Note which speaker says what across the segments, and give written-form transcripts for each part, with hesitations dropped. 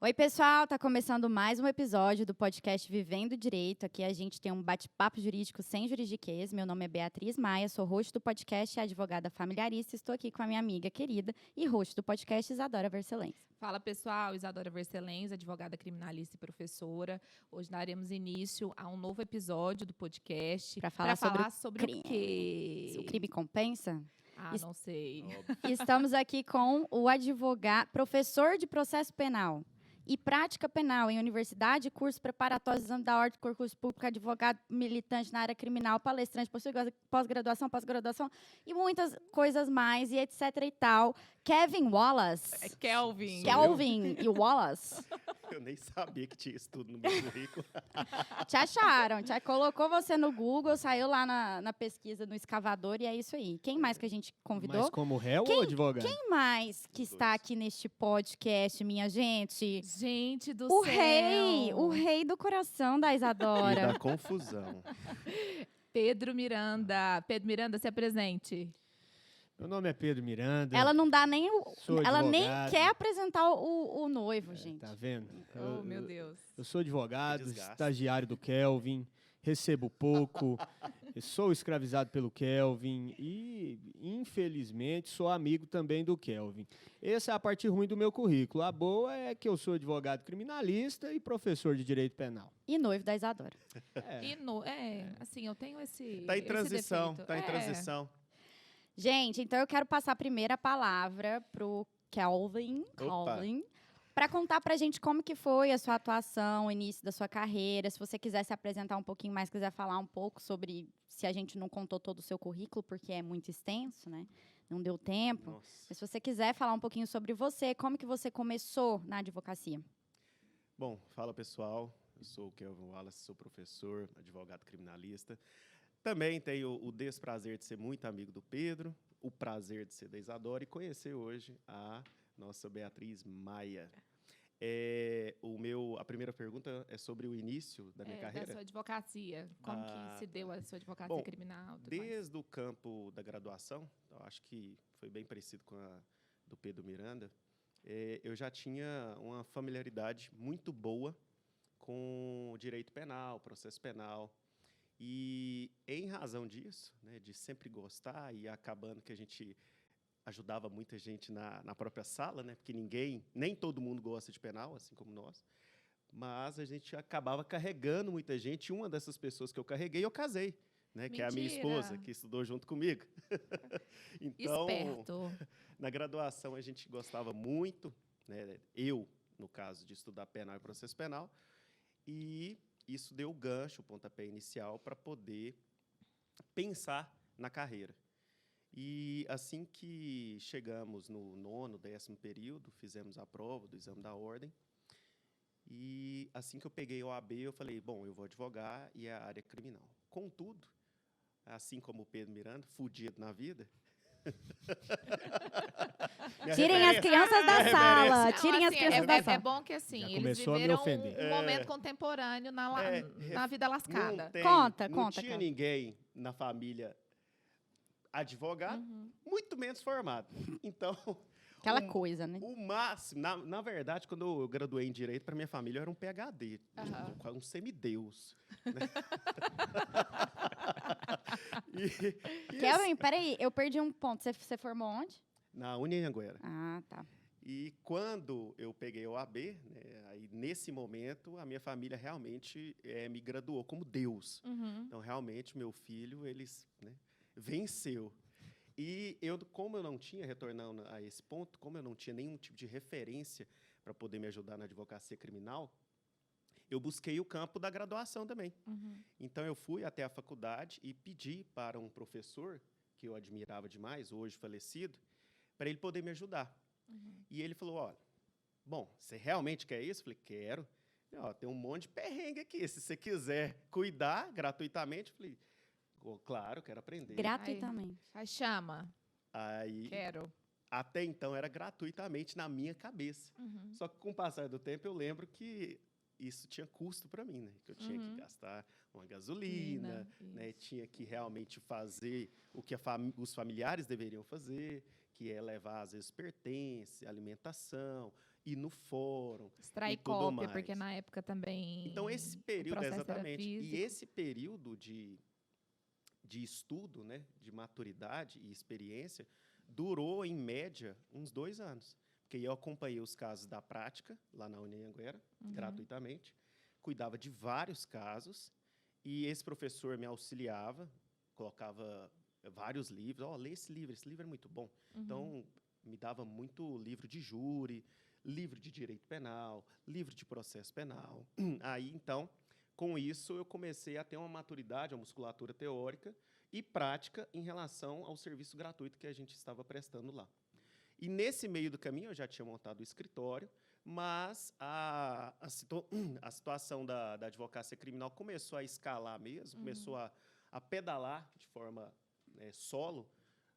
Speaker 1: Oi, pessoal, tá começando mais um episódio do podcast Vivendo Direito. Aqui a gente tem um bate-papo jurídico sem juridiquês. Meu nome é Beatriz Maia, sou host do podcast e advogada familiarista. Estou aqui com a minha amiga querida e host do podcast Isadora Vercelens.
Speaker 2: Fala, pessoal, Isadora Vercelens, advogada criminalista e professora. Hoje daremos início a um novo episódio do podcast
Speaker 1: Para falar sobre
Speaker 2: o quê?
Speaker 1: O crime compensa?
Speaker 2: Não sei.
Speaker 1: Estamos aqui com o advogado, professor de processo penal e prática penal em universidade, curso preparatório, exame da ordem, concurso público, advogado militante na área criminal, palestrante, pós-graduação e muitas coisas mais e etc e tal. Kevin Wallace.
Speaker 2: É Kelvin.
Speaker 1: Kelvin e Wallace.
Speaker 3: Eu nem sabia que tinha isso tudo no meu currículo.
Speaker 1: Te acharam, colocou você no Google, saiu lá na pesquisa, no escavador, e é isso aí. Quem mais que a gente convidou?
Speaker 4: Mas como réu ou advogado?
Speaker 1: Quem mais que está aqui neste podcast, minha gente?
Speaker 2: Gente do
Speaker 1: O
Speaker 2: céu.
Speaker 1: rei do coração da
Speaker 3: E
Speaker 1: Isadora.
Speaker 3: da confusão.
Speaker 2: Pedro Miranda. Pedro Miranda, se apresente.
Speaker 4: Meu nome é Pedro Miranda.
Speaker 1: Ela não dá nem
Speaker 4: Sou
Speaker 1: ela nem
Speaker 4: advogado.
Speaker 1: quer apresentar o noivo, gente.
Speaker 4: Tá vendo?
Speaker 2: Oh, meu Deus.
Speaker 4: Eu sou advogado,
Speaker 3: Que desgaste.
Speaker 4: estagiário do Kelvin, recebo pouco, sou escravizado pelo Kelvin e, infelizmente, sou amigo também do Kelvin. Essa é a parte ruim do meu currículo. A boa é que eu sou advogado criminalista e professor de direito penal.
Speaker 1: E noivo da Isadora.
Speaker 2: Assim, eu tenho esse
Speaker 3: Tá em
Speaker 2: esse
Speaker 3: transição,
Speaker 2: defeito.
Speaker 3: tá em transição.
Speaker 1: Gente, então eu quero passar a primeira palavra pro Kelvin, para contar pra gente como que foi a sua atuação, o início da sua carreira. Se você quiser se apresentar um pouquinho mais, quiser falar um pouco sobre, se a gente não contou todo o seu currículo, porque é muito extenso, né? Não deu tempo.
Speaker 3: Nossa.
Speaker 1: Mas se você quiser falar um pouquinho sobre você, como que você começou na advocacia?
Speaker 3: Bom, fala pessoal. Eu sou o Kelvin Wallace, sou professor, advogado criminalista. Também tenho o desprazer de ser muito amigo do Pedro, o prazer de ser da Isadora e conhecer hoje a nossa Beatriz Maia. A primeira pergunta é sobre o início da minha carreira.
Speaker 2: Da sua advocacia. Como que se deu a sua advocacia
Speaker 3: Bom,
Speaker 2: criminal? Tudo mais?
Speaker 3: Desde o campo da graduação, eu acho que foi bem parecido com a do Pedro Miranda, eu já tinha uma familiaridade muito boa com o direito penal, processo penal. E, em razão disso, né, de sempre gostar e acabando que a gente ajudava muita gente na própria sala, né, porque nem todo mundo gosta de penal, assim como nós, mas a gente acabava carregando muita gente. Uma dessas pessoas que eu carreguei, eu casei, né, que é a minha esposa, que estudou junto comigo. Então,
Speaker 2: esperto.
Speaker 3: na graduação, a gente gostava muito, né, eu, no caso, de estudar penal e processo penal, e isso deu o gancho, o pontapé inicial, para poder pensar na carreira. E assim que chegamos no 9º, 10º período, fizemos a prova do exame da ordem. E assim que eu peguei o OAB, eu falei, bom, eu vou advogar e é a área criminal. Contudo, assim como o Pedro Miranda, fudido na vida...
Speaker 1: Tirem as crianças da sala. Tirem as
Speaker 2: assim,
Speaker 1: crianças da sala.
Speaker 2: É bom que, assim,
Speaker 4: Já
Speaker 2: eles
Speaker 4: começou a me
Speaker 2: viveram
Speaker 4: ofender.
Speaker 2: um momento contemporâneo na vida lascada.
Speaker 1: Conta,
Speaker 3: tinha
Speaker 1: cara.
Speaker 3: ninguém na família advogado, muito menos formado. Então,
Speaker 1: Aquela coisa, né?
Speaker 3: o máximo, na verdade, quando eu graduei em Direito, para minha família, eu era um PhD, um semideus. Né?
Speaker 1: Kelvin, peraí, eu perdi um ponto. Você formou onde?
Speaker 3: Na Unianguera.
Speaker 1: Ah, tá.
Speaker 3: E quando eu peguei o OAB, né, aí nesse momento, a minha família realmente me graduou como Deus. Então, realmente, meu filho, venceu. E como eu não tinha, retornando a esse ponto, como eu não tinha nenhum tipo de referência para poder me ajudar na advocacia criminal, eu busquei o campo da graduação também. Então, eu fui até a faculdade e pedi para um professor, que eu admirava demais, hoje falecido, para ele poder me ajudar. E ele falou, olha, bom, você realmente quer isso? Eu falei, quero. Tem um monte de perrengue aqui, se você quiser cuidar gratuitamente. Eu falei, claro, quero aprender.
Speaker 1: Gratuitamente.
Speaker 2: Aí chama.
Speaker 3: Aí,
Speaker 2: Quero.
Speaker 3: até então, era gratuitamente na minha cabeça. Só que, com o passar do tempo, eu lembro que isso tinha custo para mim, né? Que eu tinha que gastar uma gasolina, né? Tinha que realmente fazer o que os familiares deveriam fazer, que é levar, às vezes, pertences, alimentação, ir no fórum.
Speaker 2: Extrair
Speaker 3: e tudo
Speaker 2: cópia,
Speaker 3: mais.
Speaker 2: porque na época também.
Speaker 3: Então, esse período,
Speaker 2: o processo era
Speaker 3: exatamente. E
Speaker 2: físico.
Speaker 3: esse período de estudo, né, de maturidade e experiência, durou, em média, uns 2 anos. Porque eu acompanhei os casos da prática, lá na Anhanguera, gratuitamente, cuidava de vários casos, e esse professor me auxiliava, colocava vários livros. Lê esse livro é muito bom. Então, me dava muito livro de júri, livro de direito penal, livro de processo penal. Aí, então, com isso, eu comecei a ter uma maturidade, uma musculatura teórica e prática em relação ao serviço gratuito que a gente estava prestando lá. E, nesse meio do caminho, eu já tinha montado o escritório, mas a situação da advocacia criminal começou a escalar mesmo, começou a pedalar de forma solo,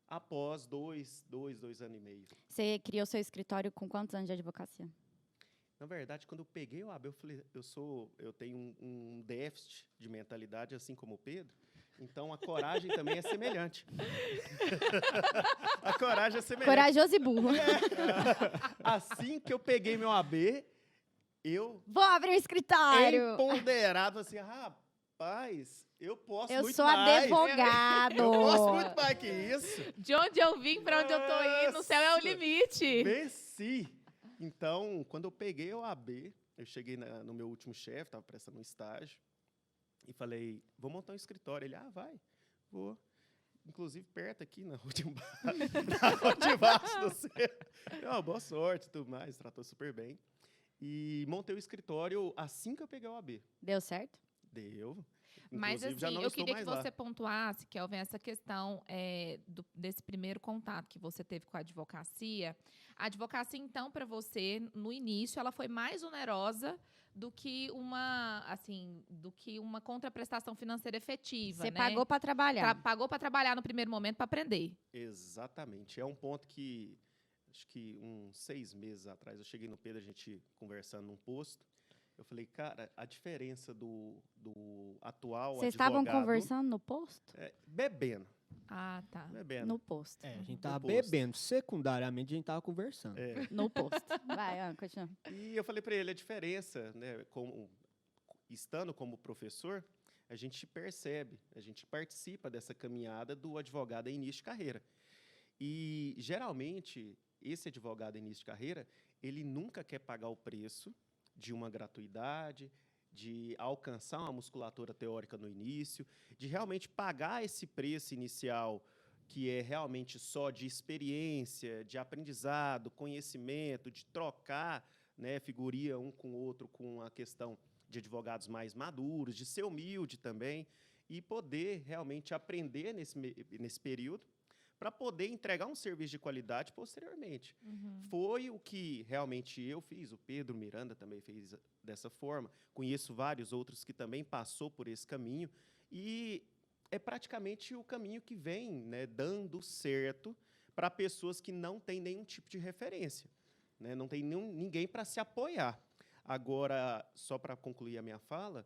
Speaker 3: após 2 anos e meio.
Speaker 1: Você criou seu escritório com quantos anos de advocacia?
Speaker 3: Na verdade, quando eu peguei o AB, eu falei, eu tenho um déficit de mentalidade, assim como o Pedro, então a coragem também é semelhante. A coragem é semelhante.
Speaker 1: Corajoso e burro.
Speaker 3: Assim que eu peguei meu AB, eu,
Speaker 1: Vou abrir um escritório.
Speaker 3: empoderado, assim, rapaz, eu posso
Speaker 1: Eu
Speaker 3: muito
Speaker 1: sou
Speaker 3: mais.
Speaker 1: advogado.
Speaker 3: Eu posso muito mais que isso.
Speaker 2: De onde eu vim, para onde eu tô indo, o céu é o
Speaker 3: Nossa.
Speaker 2: limite.
Speaker 3: Venci. Então, quando eu peguei o AB, eu cheguei no meu último chefe, estava prestando um estágio, e falei, vou montar um escritório. Ele, vai, vou. Inclusive, perto aqui, na rua de baixo do centro. Boa sorte e tudo mais, tratou super bem. E montei o escritório assim que eu peguei o AB.
Speaker 1: Deu certo?
Speaker 3: Deu.
Speaker 2: Mas,
Speaker 3: Inclusive, já
Speaker 2: assim,
Speaker 3: não
Speaker 2: eu
Speaker 3: estou
Speaker 2: queria que
Speaker 3: mais lá.
Speaker 2: você pontuasse, Kelvin, essa questão desse primeiro contato que você teve com a advocacia. A advocacia, então, para você, no início, ela foi mais onerosa do que uma contraprestação financeira efetiva,
Speaker 1: Você
Speaker 2: né?
Speaker 1: pagou para trabalhar.
Speaker 2: Pagou para trabalhar no primeiro momento para aprender.
Speaker 3: Exatamente. É um ponto que, acho que uns 6 meses atrás, eu cheguei no Pedro, a gente conversando num posto. Eu falei, cara, a diferença do atual
Speaker 1: Vocês
Speaker 3: advogado...
Speaker 1: estavam conversando no posto?
Speaker 3: Bebendo.
Speaker 2: Ah, tá.
Speaker 3: Bebendo.
Speaker 1: No posto.
Speaker 4: A gente tava
Speaker 3: posto.
Speaker 4: bebendo. Secundariamente, a gente tava conversando.
Speaker 1: No posto. Vai, continua.
Speaker 3: E eu falei para ele, a diferença, né, estando como professor, a gente percebe, a gente participa dessa caminhada do advogado em início de carreira. E, geralmente, esse advogado em início de carreira, ele nunca quer pagar o preço de uma gratuidade, de alcançar uma musculatura teórica no início, de realmente pagar esse preço inicial, que é realmente só de experiência, de aprendizado, conhecimento, de trocar, né, figurinha um com o outro com a questão de advogados mais maduros, de ser humilde também, e poder realmente aprender nesse período, para poder entregar um serviço de qualidade posteriormente. Foi o que realmente eu fiz, o Pedro Miranda também fez dessa forma, conheço vários outros que também passou por esse caminho, e é praticamente o caminho que vem, né, dando certo para pessoas que não têm nenhum tipo de referência, né, não tem ninguém para se apoiar. Agora, só para concluir a minha fala,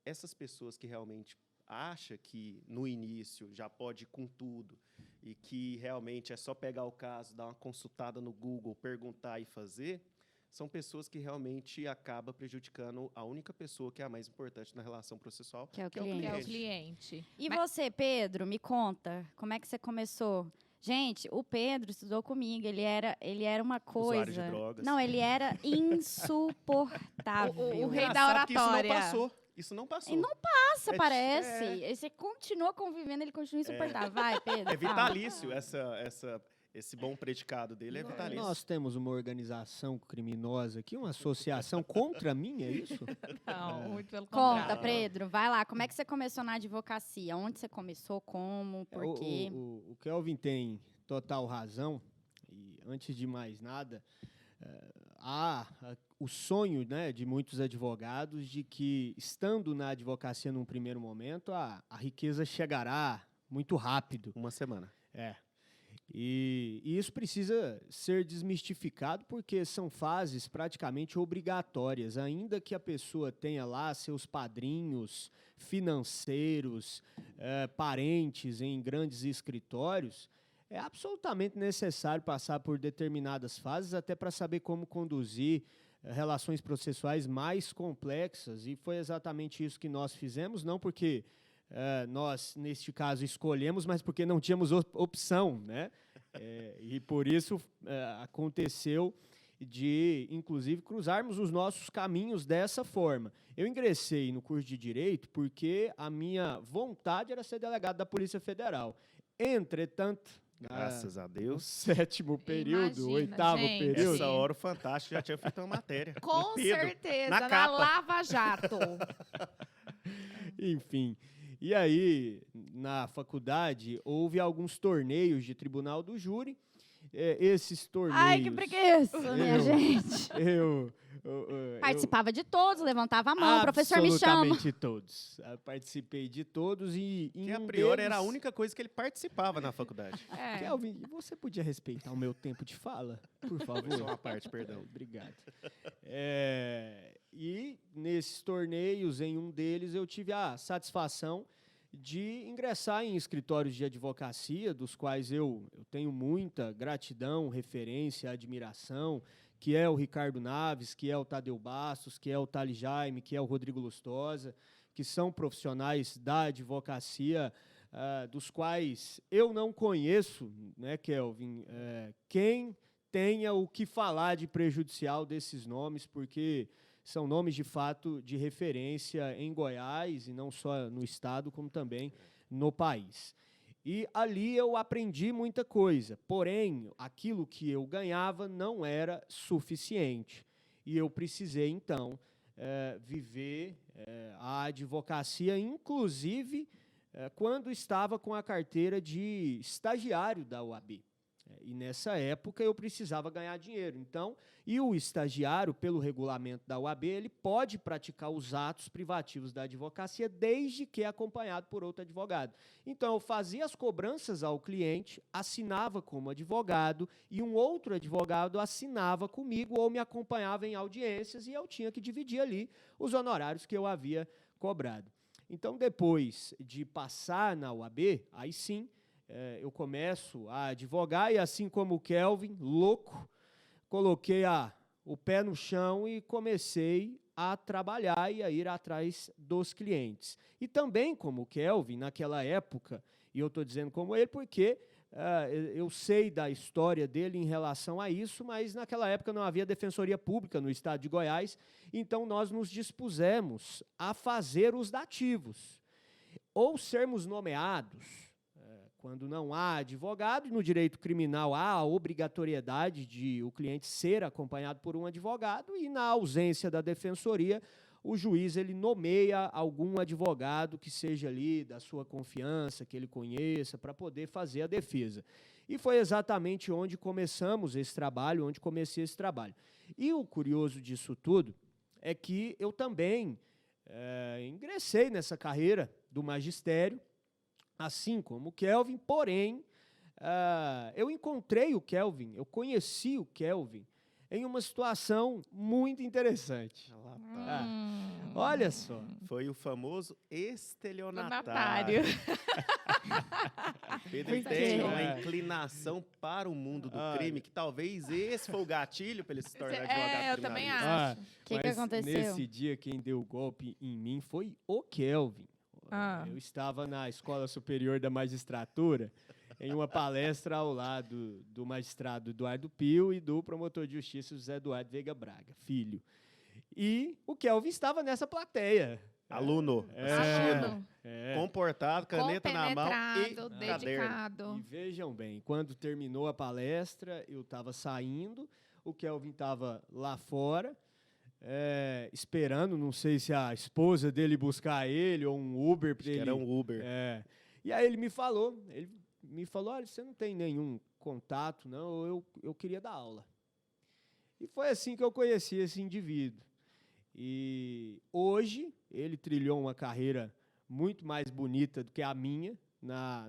Speaker 3: essas pessoas que realmente acha que no início já pode ir com tudo e que realmente é só pegar o caso, dar uma consultada no Google, perguntar e fazer, são pessoas que realmente acabam prejudicando a única pessoa que é a mais importante na relação processual,
Speaker 1: Que é o
Speaker 2: Que é o
Speaker 1: cliente.
Speaker 2: cliente.
Speaker 1: E você, Pedro, me conta, como é que você começou? Gente, o Pedro estudou comigo, ele era uma coisa...
Speaker 3: Usuário de drogas.
Speaker 1: Não, ele era insuportável.
Speaker 2: O rei da
Speaker 3: Engraçado que
Speaker 2: oratória.
Speaker 3: Isso não passou.
Speaker 1: E não passa,
Speaker 3: É,
Speaker 1: parece. E você continua convivendo, ele continua insuportável. Vai, Pedro.
Speaker 3: É
Speaker 1: fala.
Speaker 3: vitalício, esse bom predicado dele é vitalício.
Speaker 4: Nós temos uma organização criminosa aqui, uma associação contra mim, é isso?
Speaker 2: Não, muito pelo
Speaker 1: Conta,
Speaker 2: contrário.
Speaker 1: Pedro, vai lá. Como é que você começou na advocacia? Onde você começou? Como? Por quê?
Speaker 4: O Kelvin tem total razão. E antes de mais nada, há o sonho, né, de muitos advogados de que, estando na advocacia num primeiro momento, a riqueza chegará muito rápido.
Speaker 3: Uma semana.
Speaker 4: E isso precisa ser desmistificado porque são fases praticamente obrigatórias. Ainda que a pessoa tenha lá seus padrinhos financeiros, parentes em grandes escritórios, é absolutamente necessário passar por determinadas fases até para saber como conduzir relações processuais mais complexas, e foi exatamente isso que nós fizemos, não porque nós, neste caso, escolhemos, mas porque não tínhamos opção, né? E por isso aconteceu de, inclusive, cruzarmos os nossos caminhos dessa forma. Eu ingressei no curso de Direito porque a minha vontade era ser delegado da Polícia Federal. Entretanto,
Speaker 3: graças a
Speaker 4: no
Speaker 3: Deus,
Speaker 4: 7º período,
Speaker 2: Imagina,
Speaker 4: 8º
Speaker 2: gente.
Speaker 4: período.
Speaker 3: essa hora o Fantástico já tinha feito uma matéria.
Speaker 2: Com
Speaker 3: Pedro,
Speaker 2: certeza,
Speaker 3: na
Speaker 2: na
Speaker 3: capa.
Speaker 2: Lava Jato.
Speaker 4: Enfim, e aí, na faculdade, houve alguns torneios de tribunal do júri. Esses torneios...
Speaker 1: Ai, que preguiça, minha gente.
Speaker 4: Eu
Speaker 1: Participava de todos, levantava a mão, o professor me chama.
Speaker 4: absolutamente todos. Eu participei de todos e
Speaker 3: Que a priori era a única coisa que ele participava na faculdade.
Speaker 4: Kelvin, você podia respeitar o meu tempo de fala, por favor?
Speaker 3: Só uma parte, perdão.
Speaker 4: Obrigado. E nesses torneios, em um deles, eu tive a satisfação de ingressar em escritórios de advocacia, dos quais eu tenho muita gratidão, referência, admiração, que é o Ricardo Naves, que é o Tadeu Bastos, que é o Thales Jaime, que é o Rodrigo Lustosa, que são profissionais da advocacia, dos quais eu não conheço, né, Kelvin, quem tenha o que falar de prejudicial desses nomes, porque são nomes, de fato, de referência em Goiás, e não só no estado, como também no país. E ali eu aprendi muita coisa, porém, aquilo que eu ganhava não era suficiente. E eu precisei, então, viver a advocacia, inclusive quando estava com a carteira de estagiário da OAB. E nessa época eu precisava ganhar dinheiro. Então, e o estagiário, pelo regulamento da OAB, ele pode praticar os atos privativos da advocacia desde que acompanhado por outro advogado. Então, eu fazia as cobranças ao cliente, assinava como advogado e um outro advogado assinava comigo ou me acompanhava em audiências e eu tinha que dividir ali os honorários que eu havia cobrado. Então, depois de passar na OAB, aí sim, eu começo a advogar e, assim como o Kelvin, louco, coloquei o pé no chão e comecei a trabalhar e a ir atrás dos clientes. E também, como o Kelvin, naquela época, e eu estou dizendo como ele porque eu sei da história dele em relação a isso, mas naquela época não havia defensoria pública no estado de Goiás, então nós nos dispusemos a fazer os dativos, ou sermos nomeados. Quando não há advogado, e no direito criminal há a obrigatoriedade de o cliente ser acompanhado por um advogado, e na ausência da defensoria, o juiz ele nomeia algum advogado que seja ali da sua confiança, que ele conheça, para poder fazer a defesa. E foi exatamente onde começamos esse trabalho, onde comecei esse trabalho. E o curioso disso tudo é que eu também ingressei nessa carreira do magistério, assim como o Kelvin, porém, eu encontrei o Kelvin, eu conheci o Kelvin em uma situação muito interessante. Olha só.
Speaker 3: Foi o famoso
Speaker 2: Estelionatário.
Speaker 3: Pedro tem uma inclinação para o mundo do crime, que talvez esse foi o gatilho para ele se tornar advogado.
Speaker 2: Eu também acho.
Speaker 1: O que aconteceu?
Speaker 4: Nesse dia, quem deu o golpe em mim foi o Kelvin. Eu estava na Escola Superior da Magistratura, em uma palestra ao lado do magistrado Eduardo Pio e do promotor de justiça José Eduardo Veiga Braga, filho. E o Kelvin estava nessa plateia.
Speaker 3: Aluno, assistindo, comportado, caneta na mão e
Speaker 2: dedicado.
Speaker 4: E vejam bem, quando terminou a palestra, eu estava saindo, o Kelvin estava lá fora, esperando, não sei se a esposa dele buscar ele ou um Uber para ele.
Speaker 3: Era um Uber.
Speaker 4: E aí ele me falou, olha, você não tem nenhum contato, não, eu queria dar aula. E foi assim que eu conheci esse indivíduo. E hoje ele trilhou uma carreira muito mais bonita do que a minha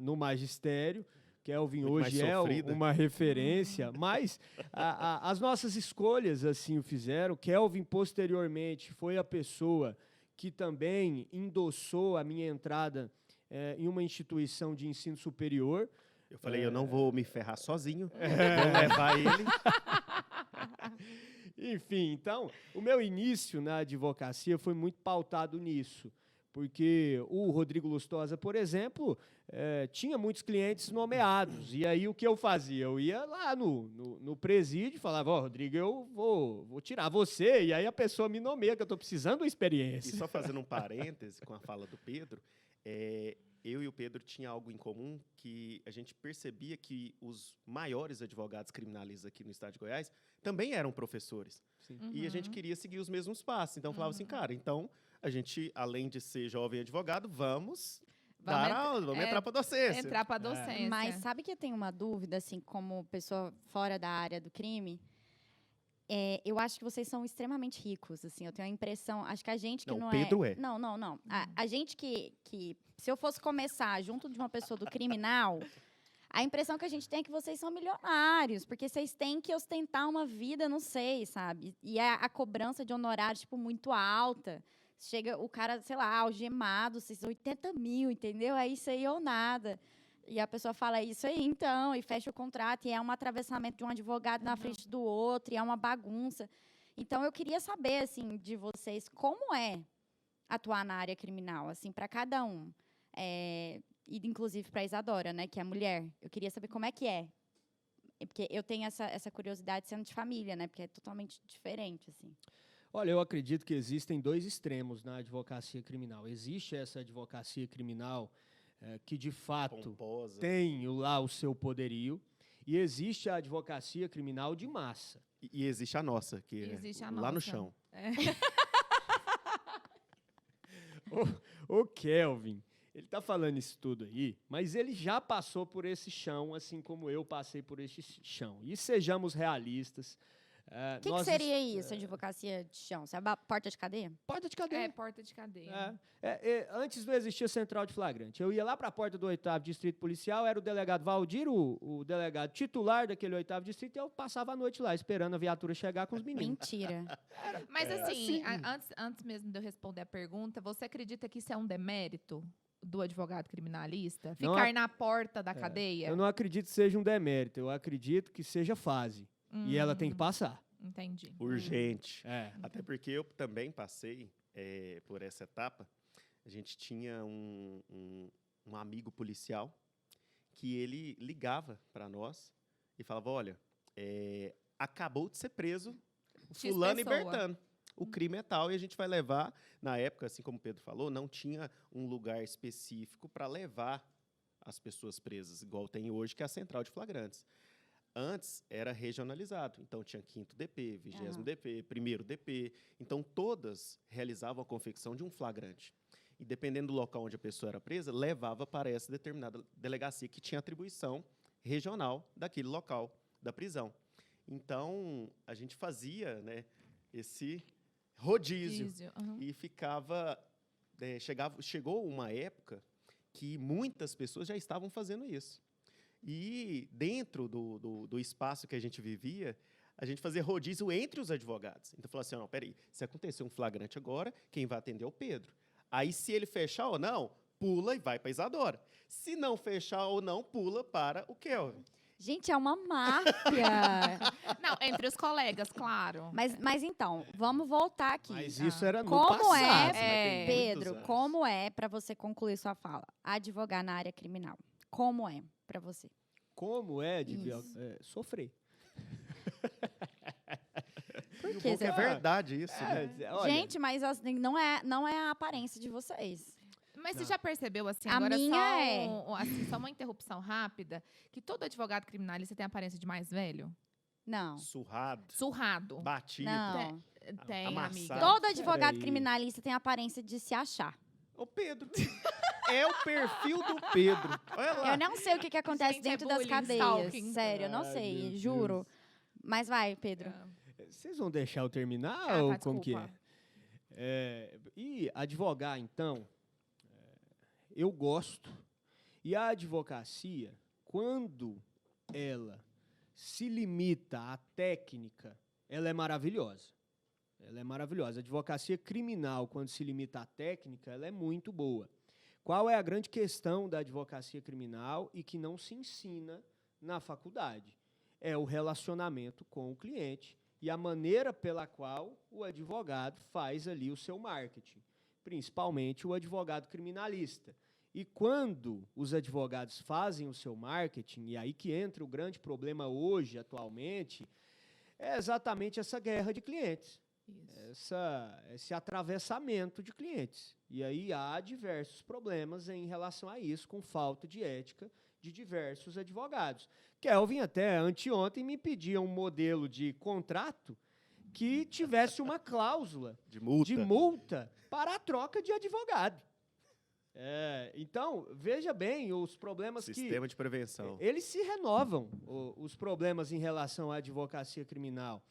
Speaker 4: no magistério. Kelvin
Speaker 3: muito
Speaker 4: hoje é uma referência, mas as nossas escolhas assim o fizeram. Kelvin, posteriormente, foi a pessoa que também endossou a minha entrada em uma instituição de ensino superior.
Speaker 3: Eu falei, eu não vou me ferrar sozinho, vou levar ele.
Speaker 4: Enfim, então, o meu início na advocacia foi muito pautado nisso, porque o Rodrigo Lustosa, por exemplo, tinha muitos clientes nomeados, e aí o que eu fazia? Eu ia lá no presídio e falava, Rodrigo, eu vou tirar você, e aí a pessoa me nomeia, que eu estou precisando de uma experiência.
Speaker 3: E só fazendo um parêntese com a fala do Pedro, eu e o Pedro tinha algo em comum, que a gente percebia que os maiores advogados criminalistas aqui no estado de Goiás também eram professores. E a gente queria seguir os mesmos passos. Então, falava assim, cara, então a gente, além de ser jovem advogado, vamos dar aula, vamos entrar para docência.
Speaker 2: Entrar para docência.
Speaker 1: Mas sabe que eu tenho uma dúvida, assim, como pessoa fora da área do crime? Eu acho que vocês são extremamente ricos, assim. Eu tenho a impressão, acho que a gente que não
Speaker 3: o Pedro é.
Speaker 1: Não. A gente que, se eu fosse começar junto de uma pessoa do criminal, a impressão que a gente tem é que vocês são milionários, porque vocês têm que ostentar uma vida, não sei, sabe? E a cobrança de honorário, tipo, muito alta. Chega o cara, sei lá, algemado, 80 mil, entendeu? É isso aí ou nada. E a pessoa fala isso aí, então, e fecha o contrato, e é um atravessamento de um advogado na frente do outro, e é uma bagunça. Então, eu queria saber, assim, de vocês, como é atuar na área criminal, assim, para cada um. E, inclusive, para a Isadora, né, que é mulher. Eu queria saber como é que é. Porque eu tenho essa curiosidade sendo de família, né, porque é totalmente diferente, assim.
Speaker 4: Olha, eu acredito que existem dois extremos na advocacia criminal. Existe essa advocacia criminal que, de fato,
Speaker 3: pomposa,
Speaker 4: tem lá o seu poderio, e existe a advocacia criminal de massa.
Speaker 3: E existe a nossa, que
Speaker 2: existe
Speaker 3: é lá no chão.
Speaker 4: O Kelvin, ele está falando isso tudo aí, mas ele já passou por esse chão, assim como eu passei por esse chão. E sejamos realistas.
Speaker 1: O que seria isso, advocacia de chão? Você é porta de cadeia?
Speaker 4: Porta de cadeia.
Speaker 2: Porta de cadeia.
Speaker 4: Antes não existia central de flagrante. Eu ia lá para a porta do 8º Distrito Policial, era o delegado Valdir, o delegado titular daquele 8º Distrito, e eu passava a noite lá, esperando a viatura chegar com os meninos.
Speaker 1: Mentira.
Speaker 2: Mas assim, antes mesmo de eu responder a pergunta, você acredita que isso é um demérito do advogado criminalista? Ficar na porta da cadeia?
Speaker 4: Eu não acredito que seja um demérito, eu acredito que seja fase. E ela tem que passar.
Speaker 2: Entendi.
Speaker 3: Urgente. Até porque eu também passei por essa etapa. A gente tinha um amigo policial que ele ligava para nós e falava, olha, acabou de ser preso o fulano e Bertano. O crime é tal e a gente vai levar. Na época, assim como o Pedro falou, não tinha um lugar específico para levar as pessoas presas, igual tem hoje, que é a central de flagrantes. Antes era regionalizado, então tinha 5º DP, 20º DP, 1º DP, então todas realizavam a confecção de um flagrante. E dependendo do local onde a pessoa era presa, levava para essa determinada delegacia que tinha atribuição regional daquele local da prisão. Então, a gente fazia, né, esse rodízio. E ficava... chegou uma época que muitas pessoas já estavam fazendo isso. E dentro do espaço que a gente vivia, a gente fazia rodízio entre os advogados. Então, falou assim, não, peraí, se acontecer um flagrante agora, quem vai atender é o Pedro. Aí, se ele fechar ou não, pula e vai para a Isadora. Se não fechar ou não, pula para o Kelvin.
Speaker 1: Gente, é uma máfia.
Speaker 2: Não, entre os colegas, claro.
Speaker 1: Mas então, vamos voltar aqui.
Speaker 4: Mas isso era no
Speaker 1: como
Speaker 4: passado.
Speaker 1: Pedro, como é, para você concluir sua fala, advogar na área criminal? Como é para você?
Speaker 4: Como é de sofrer.
Speaker 1: Por que
Speaker 3: é verdade isso, né?
Speaker 1: Olha, gente, mas assim, não é a aparência de vocês.
Speaker 2: Mas você já percebeu, assim,
Speaker 1: a
Speaker 2: agora
Speaker 1: minha
Speaker 2: só uma interrupção rápida, que todo advogado criminalista tem a aparência de mais velho?
Speaker 1: Não.
Speaker 2: Surrado.
Speaker 3: Batido.
Speaker 1: Não.
Speaker 2: Tem,
Speaker 3: amassado.
Speaker 2: amiga.
Speaker 1: Todo advogado criminalista tem a aparência de se achar.
Speaker 3: O Pedro. É o perfil do Pedro. Olha lá.
Speaker 1: Eu não sei o que acontece dentro das cadeias.
Speaker 2: Stalking.
Speaker 1: Sério, eu não sei, juro. Mas vai, Pedro.
Speaker 4: Vocês vão deixar eu terminar ou como que
Speaker 2: desculpa.
Speaker 4: E advogar, então, eu gosto. E a advocacia, quando ela se limita à técnica, ela é maravilhosa. Ela é maravilhosa. A advocacia criminal, quando se limita à técnica, ela é muito boa. Qual é a grande questão da advocacia criminal e que não se ensina na faculdade? É o relacionamento com o cliente e a maneira pela qual o advogado faz ali o seu marketing, principalmente o advogado criminalista. E quando os advogados fazem o seu marketing, e aí que entra o grande problema hoje, atualmente, é exatamente essa guerra de clientes. Esse atravessamento de clientes. E aí há diversos problemas em relação a isso, com falta de ética de diversos advogados. Kelvin, até anteontem, me pedia um modelo de contrato que tivesse uma cláusula de multa para a troca de advogado. Então, veja bem os problemas
Speaker 3: Sistema de prevenção.
Speaker 4: Eles se renovam, os problemas em relação à advocacia criminal.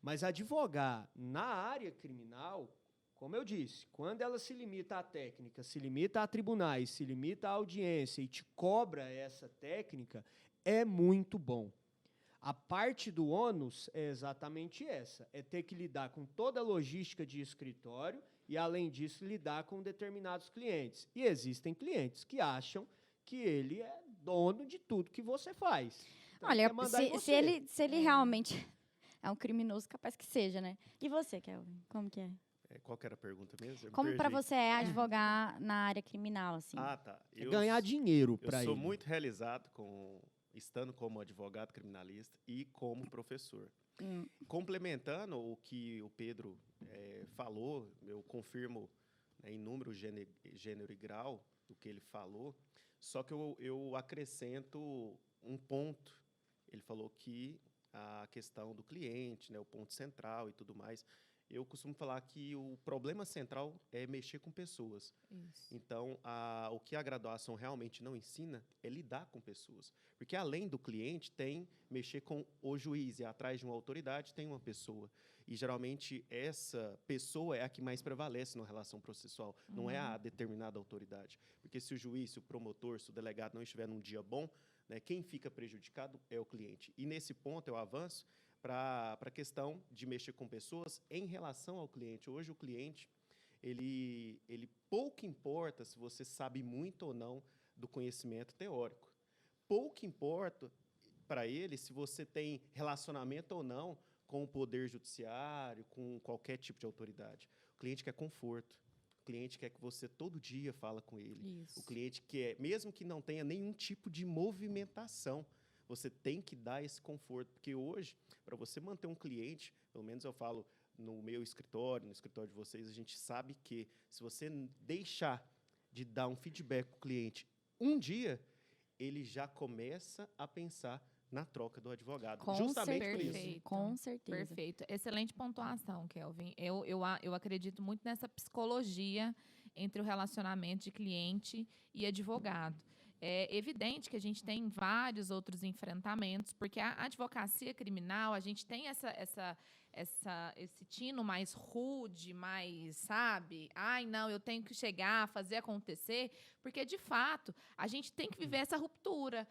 Speaker 4: Mas advogar na área criminal, como eu disse, quando ela se limita à técnica, se limita a tribunais, se limita à audiência e te cobra essa técnica, é muito bom. A parte do ônus é exatamente essa, é ter que lidar com toda a logística de escritório e, além disso, lidar com determinados clientes. E existem clientes que acham que ele é dono de tudo que você faz. Então,
Speaker 1: olha, se ele realmente é um criminoso, capaz que seja, né? E você, Kelvin, como que é?
Speaker 3: Qual que era a pergunta mesmo?
Speaker 1: Como para você é advogar na área criminal, assim?
Speaker 3: Tá.
Speaker 4: Ganhar dinheiro para ele.
Speaker 3: Eu sou muito realizado estando como advogado criminalista e como professor. Complementando o que o Pedro falou, eu confirmo em número, gênero e grau do que ele falou, só que eu acrescento um ponto. Ele falou que a questão do cliente, né, o ponto central e tudo mais. Eu costumo falar que o problema central é mexer com pessoas.
Speaker 2: Isso.
Speaker 3: Então, o que a graduação realmente não ensina é lidar com pessoas. Porque, além do cliente, tem mexer com o juiz. E atrás de uma autoridade tem uma pessoa. E, geralmente, essa pessoa é a que mais prevalece na relação processual. Não é a determinada autoridade. Porque se o juiz, se o promotor, se o delegado não estiver num dia bom, né, quem fica prejudicado é o cliente. E, nesse ponto, eu avanço para a questão de mexer com pessoas em relação ao cliente. Hoje, o cliente, ele pouco importa se você sabe muito ou não do conhecimento teórico. Pouco importa para ele se você tem relacionamento ou não com o poder judiciário, com qualquer tipo de autoridade. O cliente quer conforto. O cliente quer que você todo dia fala com ele.
Speaker 2: Isso.
Speaker 3: O cliente quer, mesmo que não tenha nenhum tipo de movimentação, você tem que dar esse conforto, porque hoje, para você manter um cliente, pelo menos eu falo no meu escritório, no escritório de vocês, a gente sabe que se você deixar de dar um feedback para o cliente um dia, ele já começa a pensar na troca do advogado. Justamente por isso.
Speaker 1: Com certeza.
Speaker 2: Perfeito. Excelente pontuação, Kelvin. Eu acredito muito nessa psicologia entre o relacionamento de cliente e advogado. É evidente que a gente tem vários outros enfrentamentos, porque a advocacia criminal, a gente tem esse tino mais rude, mais, sabe? Ai, não, eu tenho que chegar, fazer acontecer, porque, de fato, a gente tem que viver essa ruptura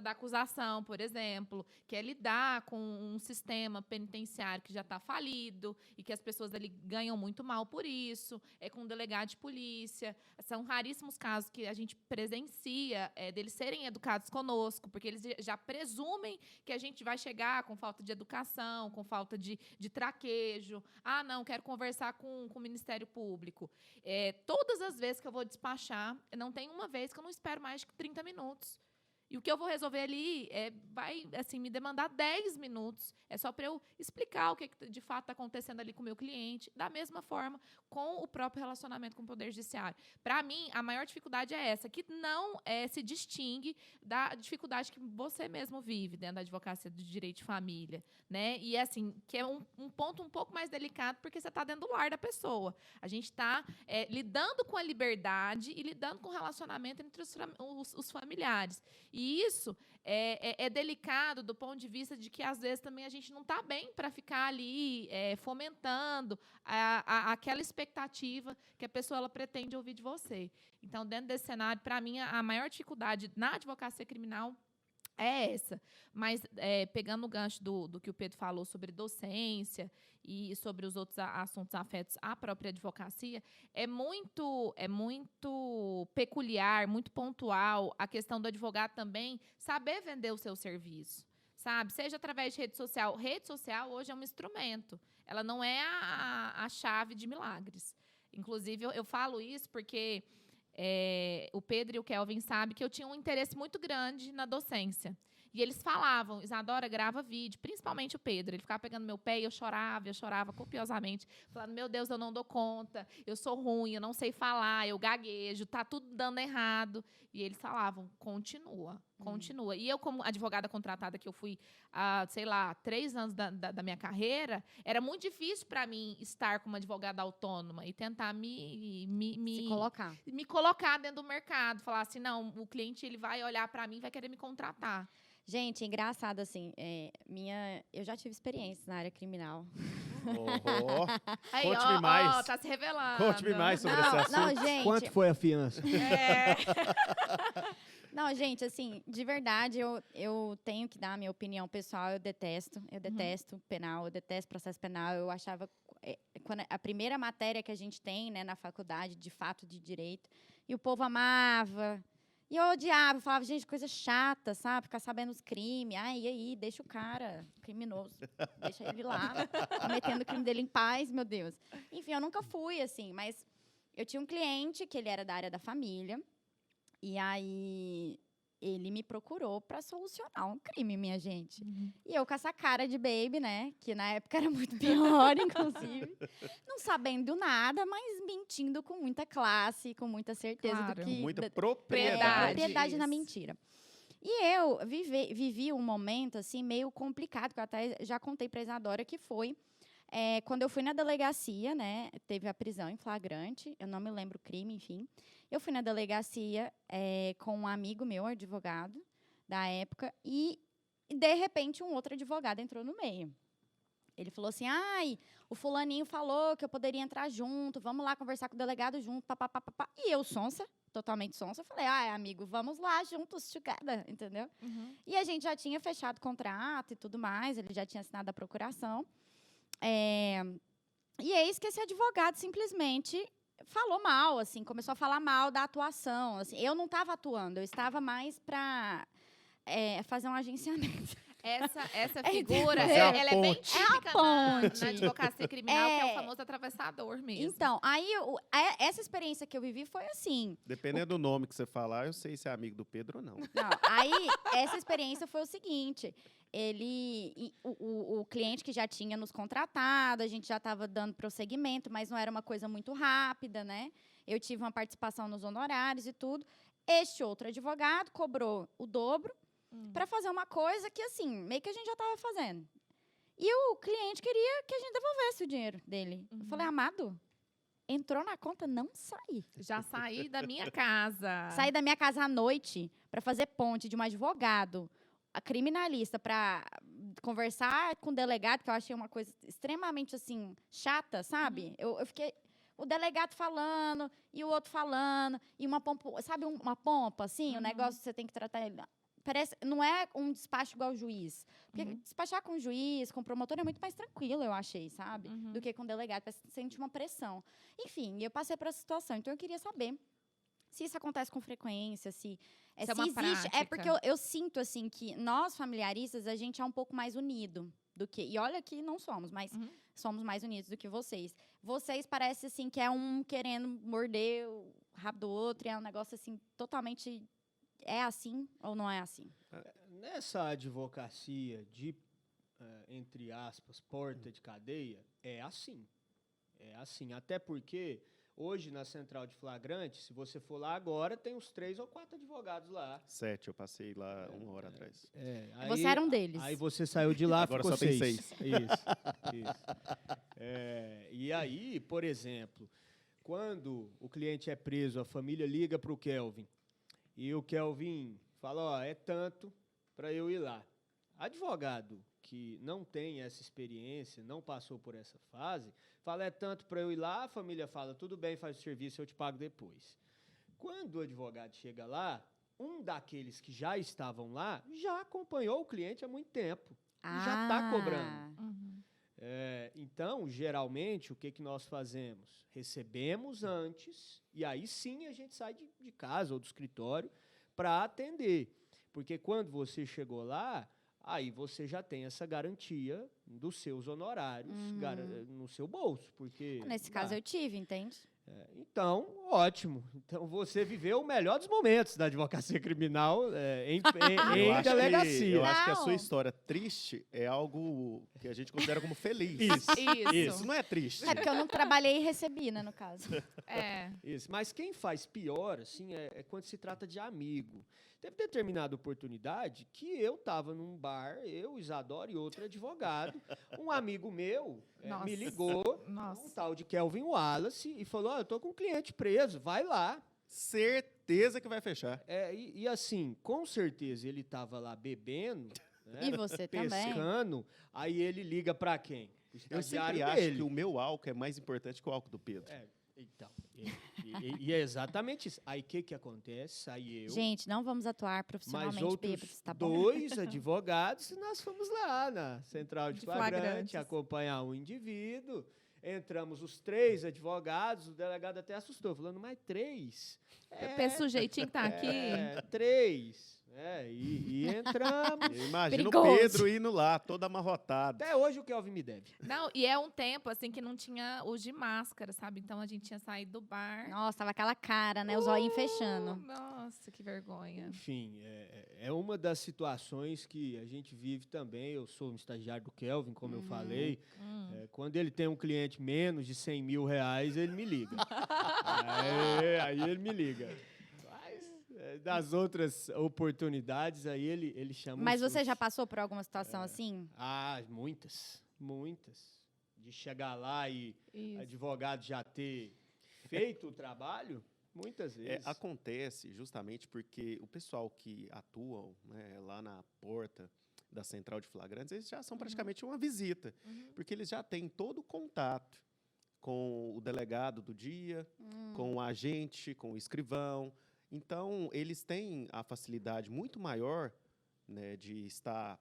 Speaker 2: da acusação, por exemplo, que é lidar com um sistema penitenciário que já está falido e que as pessoas ali ganham muito mal por isso, com um delegado de polícia. São raríssimos casos que a gente presencia deles serem educados conosco, porque eles já presumem que a gente vai chegar com falta de educação, com falta de traquejo. Ah, não, quero conversar com o Ministério Público. Todas as vezes que eu vou despachar, não tem uma vez que eu não espero mais de 30 minutos. E o que eu vou resolver ali vai assim, me demandar 10 minutos. É só para eu explicar o que de fato está acontecendo ali com o meu cliente, da mesma forma com o próprio relacionamento com o Poder Judiciário. Para mim, a maior dificuldade é essa, que não se distingue da dificuldade que você mesmo vive dentro da advocacia do direito de família, né? E assim, que é um ponto um pouco mais delicado, porque você está dentro do lar da pessoa. A gente está lidando com a liberdade e lidando com o relacionamento entre os familiares. E isso é delicado do ponto de vista de que, às vezes, também a gente não está bem para ficar ali fomentando aquela expectativa que a pessoa ela pretende ouvir de você. Então, dentro desse cenário, para mim, a maior dificuldade na advocacia criminal é essa. Mas, pegando o gancho do que o Pedro falou sobre docência e sobre os outros assuntos afetos à própria advocacia, é muito peculiar, muito pontual a questão do advogado também saber vender o seu serviço, sabe? Seja através de rede social. Rede social hoje é um instrumento. Ela não é a chave de milagres. Inclusive, eu falo isso porque o Pedro e o Kelvin sabem que eu tinha um interesse muito grande na docência. E eles falavam, Isadora, grava vídeo, principalmente o Pedro. Ele ficava pegando meu pé e eu chorava copiosamente, falando, meu Deus, eu não dou conta, eu sou ruim, eu não sei falar, eu gaguejo, tá tudo dando errado. E eles falavam, continua. E eu, como advogada contratada, que eu fui há, 3 anos da minha carreira, era muito difícil para mim estar como advogada autônoma e tentar me colocar dentro do mercado. Falar assim, não, o cliente ele vai olhar para mim e vai querer me contratar.
Speaker 1: Gente, engraçado, assim, eu já tive experiência na área criminal.
Speaker 2: Aí,
Speaker 3: Conte-me mais.
Speaker 2: Tá se revelando.
Speaker 3: Conte-me mais sobre esse assunto.
Speaker 1: Não, gente.
Speaker 4: Quanto foi a fiança?
Speaker 1: Não, gente, assim, de verdade, eu tenho que dar a minha opinião pessoal. Eu detesto penal, eu detesto processo penal. Eu achava, quando a primeira matéria que a gente tem, né, na faculdade, de fato, de direito, e o povo amava. E eu odiava, falava, gente, coisa chata, sabe? Ficar sabendo os crimes. Ai, e aí, deixa o cara criminoso, deixa ele lá, cometendo o crime dele em paz, meu Deus. Enfim, eu nunca fui assim, mas eu tinha um cliente que ele era da área da família, e aí ele me procurou para solucionar um crime, minha gente. E eu com essa cara de baby, né? Que na época era muito pior, inclusive. Não sabendo nada, mas mentindo com muita classe, com muita certeza
Speaker 2: Claro.
Speaker 1: do que...
Speaker 3: Muita propriedade.
Speaker 1: Propriedade na
Speaker 2: Isso.
Speaker 1: mentira. E eu vivi um momento, assim, meio complicado, que eu até já contei para a Isadora, que foi quando eu fui na delegacia, né? Teve a prisão em flagrante, eu não me lembro o crime, enfim. Eu fui na delegacia com um amigo meu, advogado, da época, e, de repente, um outro advogado entrou no meio. Ele falou assim, ai, o fulaninho falou que eu poderia entrar junto, vamos lá conversar com o delegado junto, papapá. E eu, sonsa, totalmente sonsa, eu falei, ai, amigo, vamos lá juntos, chugada, entendeu? E a gente já tinha fechado o contrato e tudo mais, ele já tinha assinado a procuração. E eis que esse advogado simplesmente falou mal, assim, começou a falar mal da atuação. Assim, eu não estava atuando, eu estava mais para fazer um agenciamento.
Speaker 2: Essa figura,
Speaker 3: Fazer a
Speaker 2: ela é bem
Speaker 3: ponte.
Speaker 2: típica na advocacia criminal, que é o
Speaker 1: É.
Speaker 2: famoso atravessador mesmo.
Speaker 1: Então, aí essa experiência que eu vivi foi assim.
Speaker 3: Dependendo do nome que você falar, eu sei se é amigo do Pedro ou não.
Speaker 1: Não, aí essa experiência foi o seguinte: o cliente que já tinha nos contratado, a gente já estava dando prosseguimento, mas não era uma coisa muito rápida, né? Eu tive uma participação nos honorários e tudo. Este outro advogado cobrou o dobro para fazer uma coisa que, assim, meio que a gente já estava fazendo. E o cliente queria que a gente devolvesse o dinheiro dele. Eu falei, amado, entrou na conta, não sai.
Speaker 2: Já saí da minha casa.
Speaker 1: Saí da minha casa à noite para fazer ponte de um advogado, a criminalista, para conversar com o delegado, que eu achei uma coisa extremamente, assim, chata, sabe? Eu fiquei... O delegado falando, e o outro falando, e uma pompa, sabe, uma pompa, assim, o negócio que você tem que tratar ele. Parece, não é um despacho igual o juiz. Porque despachar com o juiz, com o promotor, é muito mais tranquilo, eu achei, sabe? Do que com o delegado. Parece que sente uma pressão. Enfim, eu passei por essa situação. Então, eu queria saber se isso acontece com frequência, se
Speaker 2: é uma
Speaker 1: existe.
Speaker 2: prática.
Speaker 1: É porque eu sinto, assim, que nós, familiaristas, a gente é um pouco mais unido do que... E olha que não somos, mas somos mais unidos do que vocês. Vocês parece, assim, que é um querendo morder o rabo do outro, e é um negócio, assim, totalmente... É assim ou não é assim?
Speaker 4: Nessa advocacia de, entre aspas, porta de cadeia, é assim. É assim. Até porque, hoje, na central de flagrante, se você for lá agora, tem uns 3 ou 4 advogados lá.
Speaker 3: 7, eu passei lá 1 hora atrás.
Speaker 4: Aí,
Speaker 1: você era um deles.
Speaker 4: Aí você saiu de lá,
Speaker 3: Agora
Speaker 4: ficou
Speaker 3: só tem
Speaker 4: 6.
Speaker 3: 6.
Speaker 4: Isso. E aí, por exemplo, quando o cliente é preso, a família liga para o Kelvin. E o Kelvin fala, ó, é tanto para eu ir lá. Advogado que não tem essa experiência, não passou por essa fase, fala, é tanto para eu ir lá, a família fala, tudo bem, faz o serviço, eu te pago depois. Quando o advogado chega lá, um daqueles que já estavam lá já acompanhou o cliente há muito tempo. E já está cobrando.
Speaker 2: Uhum.
Speaker 4: Então, geralmente, o que nós fazemos? Recebemos antes e aí sim a gente sai de casa ou do escritório para atender. Porque quando você chegou lá, aí você já tem essa garantia dos seus honorários no seu bolso. Porque,
Speaker 1: Nesse caso eu tive, entende?
Speaker 4: Então, ótimo. Então, você viveu o melhor dos momentos da advocacia criminal em delegacia.
Speaker 3: Eu acho que a
Speaker 1: Não.
Speaker 3: sua história triste é algo que a gente considera como feliz.
Speaker 2: Isso.
Speaker 3: Isso não é triste.
Speaker 1: É porque eu não trabalhei e recebi, né, no caso.
Speaker 4: Isso. Mas quem faz pior, assim, é quando se trata de amigo. Teve determinada oportunidade que eu estava num bar, eu, Isadora e outro advogado. Um amigo meu me ligou, um tal de Kelvin Wallace, e falou, eu tô com um cliente preso, vai lá.
Speaker 3: Certeza que vai fechar.
Speaker 4: E assim, com certeza ele estava lá bebendo, né,
Speaker 1: E você também.
Speaker 4: pescando, aí ele liga para quem? O
Speaker 3: Eu sempre
Speaker 4: estagiário
Speaker 3: acho
Speaker 4: dele.
Speaker 3: que o meu álcool é mais importante que o álcool do Pedro.
Speaker 4: Então, e é exatamente isso. Aí o que acontece? Aí eu,
Speaker 1: Gente, não vamos atuar
Speaker 4: mais
Speaker 1: profissionalmente
Speaker 4: outros
Speaker 1: bêbados, tá bom?
Speaker 4: 2 advogados, e nós fomos lá na central de flagrante
Speaker 2: flagrantes.
Speaker 4: acompanhar um indivíduo. Entramos os 3 advogados, o delegado até assustou, falando, mas 3?
Speaker 2: O sujeitinho que tá aqui.
Speaker 4: 3. E entramos.
Speaker 3: Eu imagino
Speaker 1: Perigoso.
Speaker 3: o Pedro indo lá, todo amarrotado.
Speaker 4: Até hoje o Kelvin me deve.
Speaker 2: Não, e é um tempo, assim, que não tinha os de máscara, sabe? Então, a gente tinha saído do bar.
Speaker 1: Nossa, tava aquela cara, né? Os olhinhos fechando.
Speaker 2: Nossa, que vergonha.
Speaker 4: Enfim, é uma das situações que a gente vive também. Eu sou um estagiário do Kelvin, como eu falei. Quando ele tem um cliente menos de 100 mil reais, ele me liga. aí ele me liga. Mas, das outras oportunidades, aí ele chama...
Speaker 1: Mas você já passou por alguma situação assim?
Speaker 4: Muitas. De chegar lá e
Speaker 2: Isso.
Speaker 4: advogado já ter feito o trabalho, muitas vezes.
Speaker 3: Acontece justamente porque o pessoal que atuam, né, lá na porta da central de flagrantes, eles já são praticamente uma visita, porque eles já têm todo o contato com o delegado do dia, com o agente, com o escrivão. Então, eles têm a facilidade muito maior, né, de estar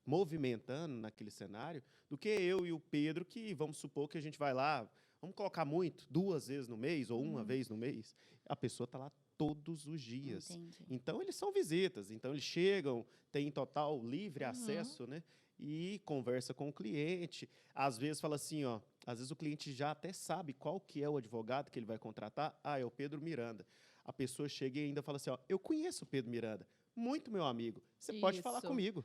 Speaker 3: movimentando naquele cenário do que eu e o Pedro, que vamos supor que a gente vai lá, vamos colocar muito, 2 vezes no mês ou uma vez no mês. A pessoa está lá todos os dias.
Speaker 1: Entendi.
Speaker 3: Então, eles são visitas. Então, eles chegam, têm total livre acesso, né? E conversa com o cliente. Às vezes, fala assim, ó, às vezes o cliente já até sabe qual que é o advogado que ele vai contratar. É o Pedro Miranda. A pessoa chega e ainda fala assim, ó, eu conheço o Pedro Miranda, muito meu amigo. Você pode falar
Speaker 2: Isso.
Speaker 3: comigo.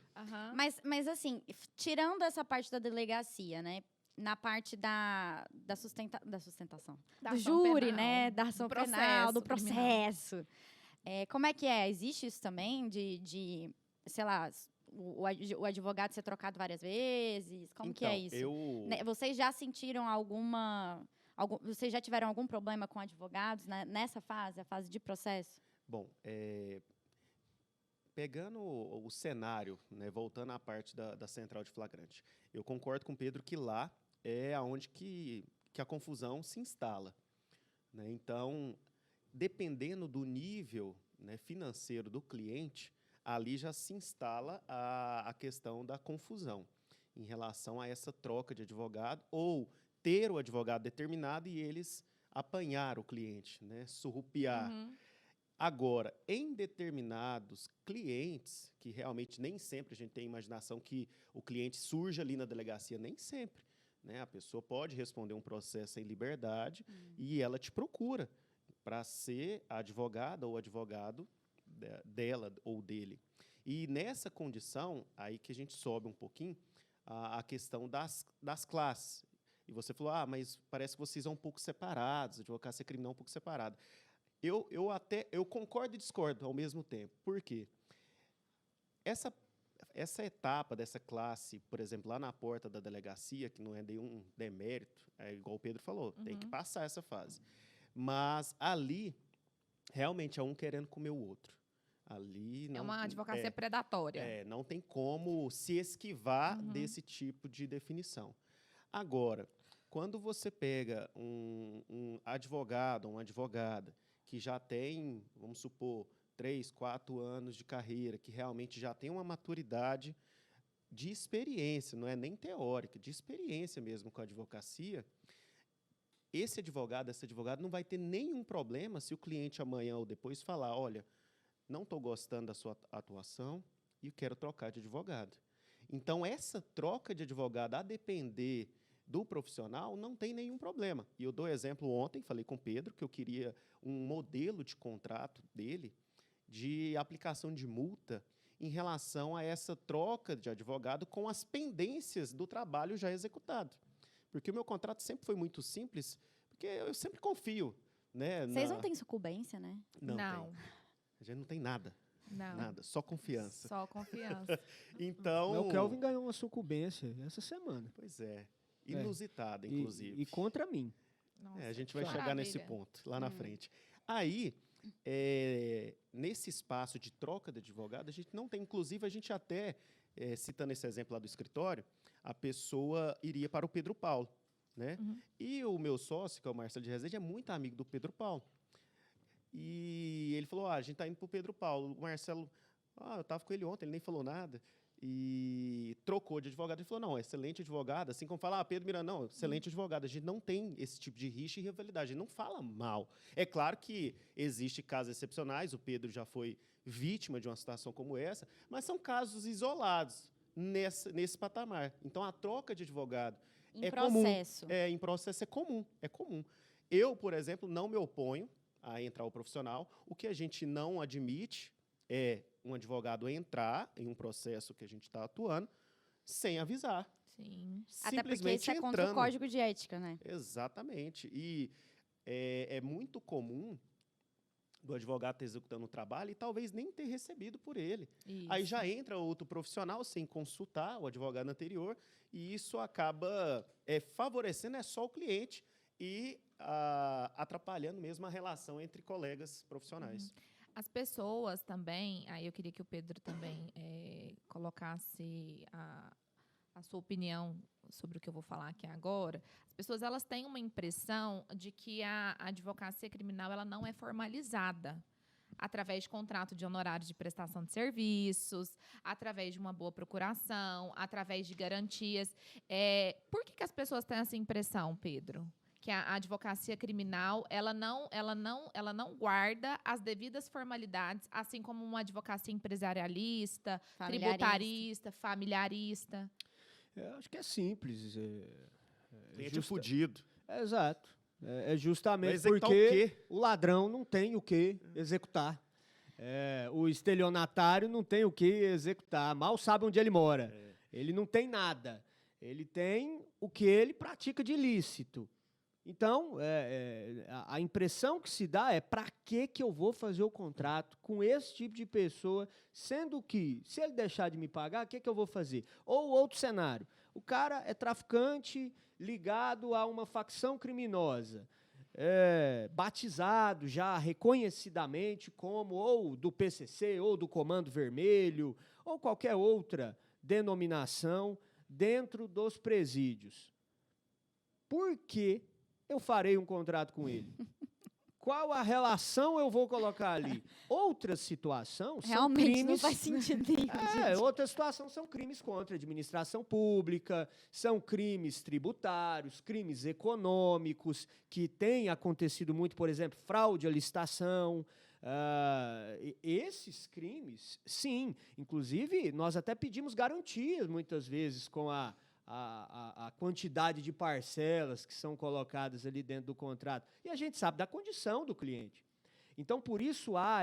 Speaker 1: Mas assim, tirando essa parte da delegacia, né? Na parte da sustentação.
Speaker 2: Da
Speaker 1: do
Speaker 2: ação
Speaker 1: júri,
Speaker 2: penal,
Speaker 1: né? Da ação
Speaker 2: do
Speaker 1: penal, do
Speaker 2: processo criminal.
Speaker 1: processo. Como é que é? Existe isso também de sei lá, o advogado ser trocado várias vezes? Como que é isso? Vocês já sentiram vocês já tiveram algum problema com advogados nessa fase, a fase de processo?
Speaker 3: Bom, pegando o cenário, né, voltando à parte da central de flagrante, eu concordo com o Pedro que lá é onde que a confusão se instala, né? Então, dependendo do nível, né, financeiro do cliente, ali já se instala a questão da confusão em relação a essa troca de advogado ou ter o advogado determinado e eles apanhar o cliente, né, surrupiar. Agora, em determinados clientes, que realmente nem sempre a gente tem imaginação que o cliente surge ali na delegacia, nem sempre, né? A pessoa pode responder um processo em liberdade e ela te procura para ser a advogada ou advogado dela ou dele. E nessa condição, aí que a gente sobe um pouquinho a questão das classes. E você falou, mas parece que vocês são um pouco separados, a advocacia criminal é um pouco separada. Eu concordo e discordo ao mesmo tempo. Por quê? Essa etapa dessa classe, por exemplo, lá na porta da delegacia, que não é nenhum demérito, é igual o Pedro falou, tem que passar essa fase. Mas ali, realmente, é um querendo comer o outro. Ali não,
Speaker 2: é uma advocacia predatória.
Speaker 3: Não tem como se esquivar desse tipo de definição. Agora, quando você pega um advogado, uma advogada, que já tem, vamos supor, 3, 4 anos de carreira, que realmente já tem uma maturidade de experiência, não é nem teórica, de experiência mesmo com a advocacia, essa advogada não vai ter nenhum problema se o cliente amanhã ou depois falar, olha, não estou gostando da sua atuação e quero trocar de advogado. Então, essa troca de advogado, a depender do profissional, não tem nenhum problema. E eu dou exemplo ontem, falei com o Pedro, que eu queria um modelo de contrato dele de aplicação de multa em relação a essa troca de advogado com as pendências do trabalho já executado. Porque o meu contrato sempre foi muito simples, porque eu sempre confio. Né,
Speaker 1: Vocês não têm sucumbência, né?
Speaker 3: Não. A gente não tem nada.
Speaker 2: Não.
Speaker 3: Nada, só confiança.
Speaker 2: Só confiança.
Speaker 3: Então,
Speaker 4: o Kelvin ganhou uma sucumbência essa semana.
Speaker 3: Pois é. Inusitada, inclusive.
Speaker 4: E contra mim.
Speaker 2: Nossa,
Speaker 3: a gente vai chegar
Speaker 2: maravilha.
Speaker 3: nesse ponto, lá na frente. Aí, nesse espaço de troca de advogado, a gente não tem, inclusive, a gente até, citando esse exemplo lá do escritório, a pessoa iria para o Pedro Paulo. Né?
Speaker 2: Uhum.
Speaker 3: E o meu sócio, que é o Marcelo de Rezende, é muito amigo do Pedro Paulo. E ele falou, a gente está indo para o Pedro Paulo. O Marcelo, eu estava com ele ontem, ele nem falou nada. E trocou de advogado. Ele falou, não, excelente advogado. Assim como fala, Pedro Miranda, não, excelente advogado. A gente não tem esse tipo de rixa e rivalidade. A gente não fala mal. É claro que existem casos excepcionais. O Pedro já foi vítima de uma situação como essa. Mas são casos isolados nesse patamar. Então, a troca de advogado
Speaker 1: em processo.
Speaker 3: Comum. Em processo é comum. Eu, por exemplo, não me oponho a entrar o profissional. O que a gente não admite é um advogado entrar em um processo que a gente está atuando sem avisar.
Speaker 2: Sim.
Speaker 1: Até porque isso é contra o código de ética, né?
Speaker 3: Exatamente. E é muito comum do advogado estar executando o trabalho e talvez nem ter recebido por ele.
Speaker 2: Isso.
Speaker 3: Aí já entra outro profissional sem consultar o advogado anterior e isso acaba favorecendo só o cliente e atrapalhando mesmo a relação entre colegas profissionais.
Speaker 2: As pessoas também, aí eu queria que o Pedro também colocasse a sua opinião sobre o que eu vou falar aqui agora. As pessoas elas têm uma impressão de que a advocacia criminal ela não é formalizada através de contrato de honorário de prestação de serviços, através de uma boa procuração, através de garantias. Por que as pessoas têm essa impressão, Pedro? Que a advocacia criminal ela não guarda as devidas formalidades, assim como uma advocacia empresarialista, tributarista, familiarista.
Speaker 4: Eu acho que é simples.
Speaker 3: Cliente fudido.
Speaker 4: Exato. É justamente
Speaker 3: porque
Speaker 4: o ladrão não tem o que executar. O estelionatário não tem o que executar. Mal sabe onde ele mora. Ele não tem nada. Ele tem o que ele pratica de ilícito. Então, a impressão que se dá é para que eu vou fazer o contrato com esse tipo de pessoa, sendo que, se ele deixar de me pagar, o que eu vou fazer? Ou outro cenário, o cara é traficante ligado a uma facção criminosa, batizado já reconhecidamente como ou do PCC, ou do Comando Vermelho, ou qualquer outra denominação dentro dos presídios. Por que eu farei um contrato com ele? Qual a relação eu vou colocar ali? Outra situação são
Speaker 1: realmente
Speaker 4: crimes...
Speaker 1: não faz sentido nenhum.
Speaker 4: Outra situação são crimes contra a administração pública, são crimes tributários, crimes econômicos, que têm acontecido muito, por exemplo, fraude à licitação. Esses crimes, sim. Inclusive, nós até pedimos garantias, muitas vezes, com a quantidade de parcelas que são colocadas ali dentro do contrato. E a gente sabe da condição do cliente. Então, por isso há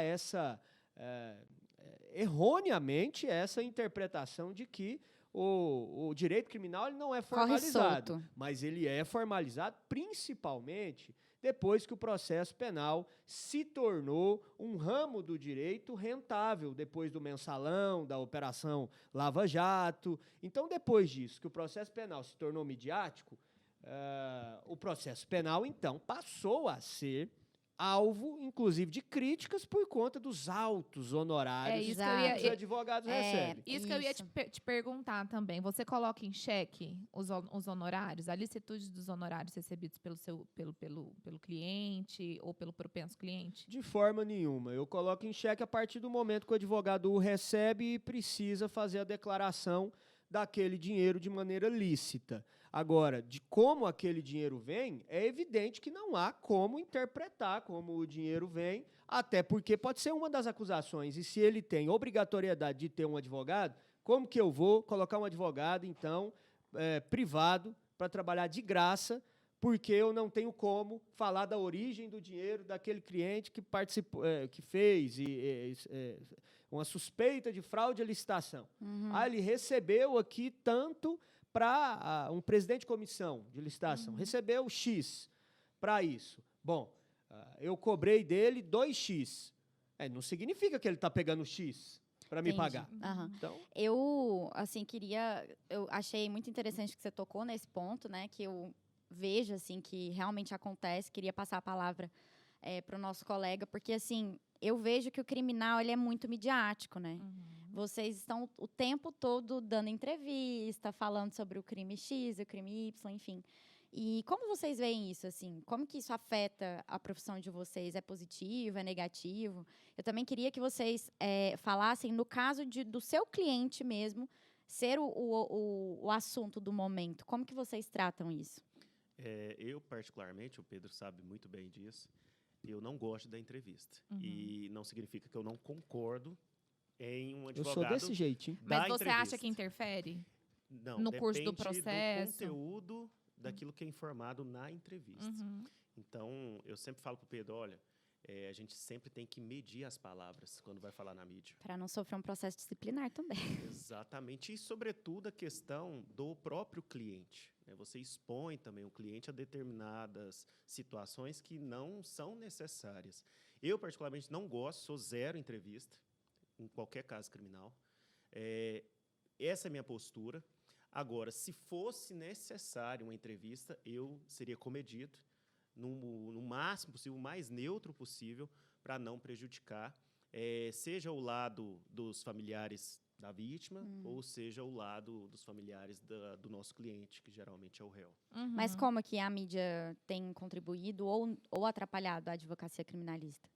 Speaker 4: erroneamente, essa interpretação de que o direito criminal ele não é formalizado. Mas ele é formalizado principalmente depois que o processo penal se tornou um ramo do direito rentável, depois do mensalão, da Operação Lava Jato. Então, depois disso, que o processo penal se tornou midiático, o processo penal, então, passou a ser alvo, inclusive, de críticas por conta dos altos honorários
Speaker 2: isso
Speaker 4: que os advogados recebem.
Speaker 2: Isso que eu ia te perguntar também. Você coloca em xeque os honorários, a licitude dos honorários recebidos pelo cliente ou pelo propenso cliente?
Speaker 4: De forma nenhuma. Eu coloco em xeque a partir do momento que o advogado o recebe e precisa fazer a declaração daquele dinheiro de maneira lícita. Agora, de como aquele dinheiro vem, é evidente que não há como interpretar como o dinheiro vem, até porque pode ser uma das acusações. E se ele tem obrigatoriedade de ter um advogado, como que eu vou colocar um advogado, então, privado, para trabalhar de graça, porque eu não tenho como falar da origem do dinheiro daquele cliente que participou, que fez uma suspeita de fraude à licitação. Ele recebeu aqui tanto para um presidente de comissão de licitação, recebeu X para isso. Bom, eu cobrei dele 2X. Não significa que ele está pegando X para me pagar. Então,
Speaker 1: eu achei muito interessante que você tocou nesse ponto, né, que eu vejo assim que realmente acontece. Queria passar a palavra para o nosso colega, porque assim, eu vejo que o criminal ele é muito midiático, né? Vocês estão o tempo todo dando entrevista, falando sobre o crime X, o crime Y, enfim. E como vocês veem isso, assim? Como que isso afeta a profissão de vocês? É positivo, é negativo? Eu também queria que vocês falassem, no caso do seu cliente mesmo, ser o assunto do momento. Como que vocês tratam isso?
Speaker 3: Eu, particularmente, o Pedro sabe muito bem disso, eu não gosto da entrevista. E não significa que eu não concordo em um advogado.
Speaker 4: Eu sou desse jeitinho.
Speaker 2: Mas você acha que interfere?
Speaker 3: Não,
Speaker 2: no curso do processo?
Speaker 3: Do conteúdo daquilo que é informado na entrevista. Então, eu sempre falo para o Pedro, olha, a gente sempre tem que medir as palavras quando vai falar na mídia.
Speaker 1: Para não sofrer um processo disciplinar também.
Speaker 3: Exatamente. E, sobretudo, a questão do próprio cliente. Você expõe também o cliente a determinadas situações que não são necessárias. Eu, particularmente, não gosto, sou zero entrevista, em qualquer caso criminal. Essa é a minha postura. Agora, se fosse necessário uma entrevista, eu seria comedido, no máximo possível, o mais neutro possível, para não prejudicar, seja o lado dos familiares da vítima, ou seja o lado dos familiares do nosso cliente, que geralmente é o réu.
Speaker 1: Mas como que a mídia tem contribuído ou atrapalhado a advocacia criminalista?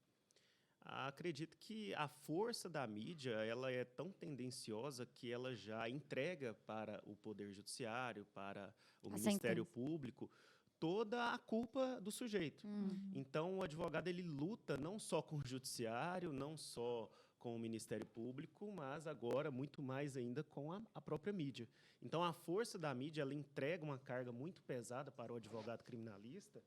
Speaker 3: Acredito que a força da mídia ela é tão tendenciosa que ela já entrega para o Poder Judiciário, para o Ministério Público, toda a culpa do sujeito. Então, o advogado ele luta não só com o Judiciário, não só com o Ministério Público, mas agora muito mais ainda com a própria mídia. Então, a força da mídia ela entrega uma carga muito pesada para o advogado criminalista,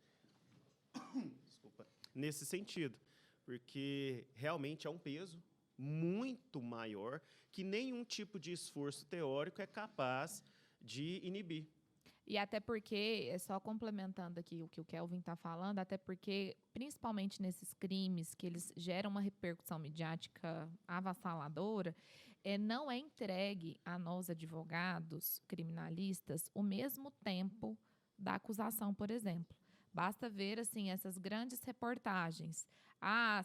Speaker 3: desculpa, nesse sentido. Porque realmente é um peso muito maior que nenhum tipo de esforço teórico é capaz de inibir.
Speaker 2: E até porque, só complementando aqui o que o Kelvin está falando, até porque, principalmente nesses crimes que eles geram uma repercussão midiática avassaladora, não é entregue a nós, advogados criminalistas, o mesmo tempo da acusação, por exemplo. Basta ver assim, essas grandes reportagens.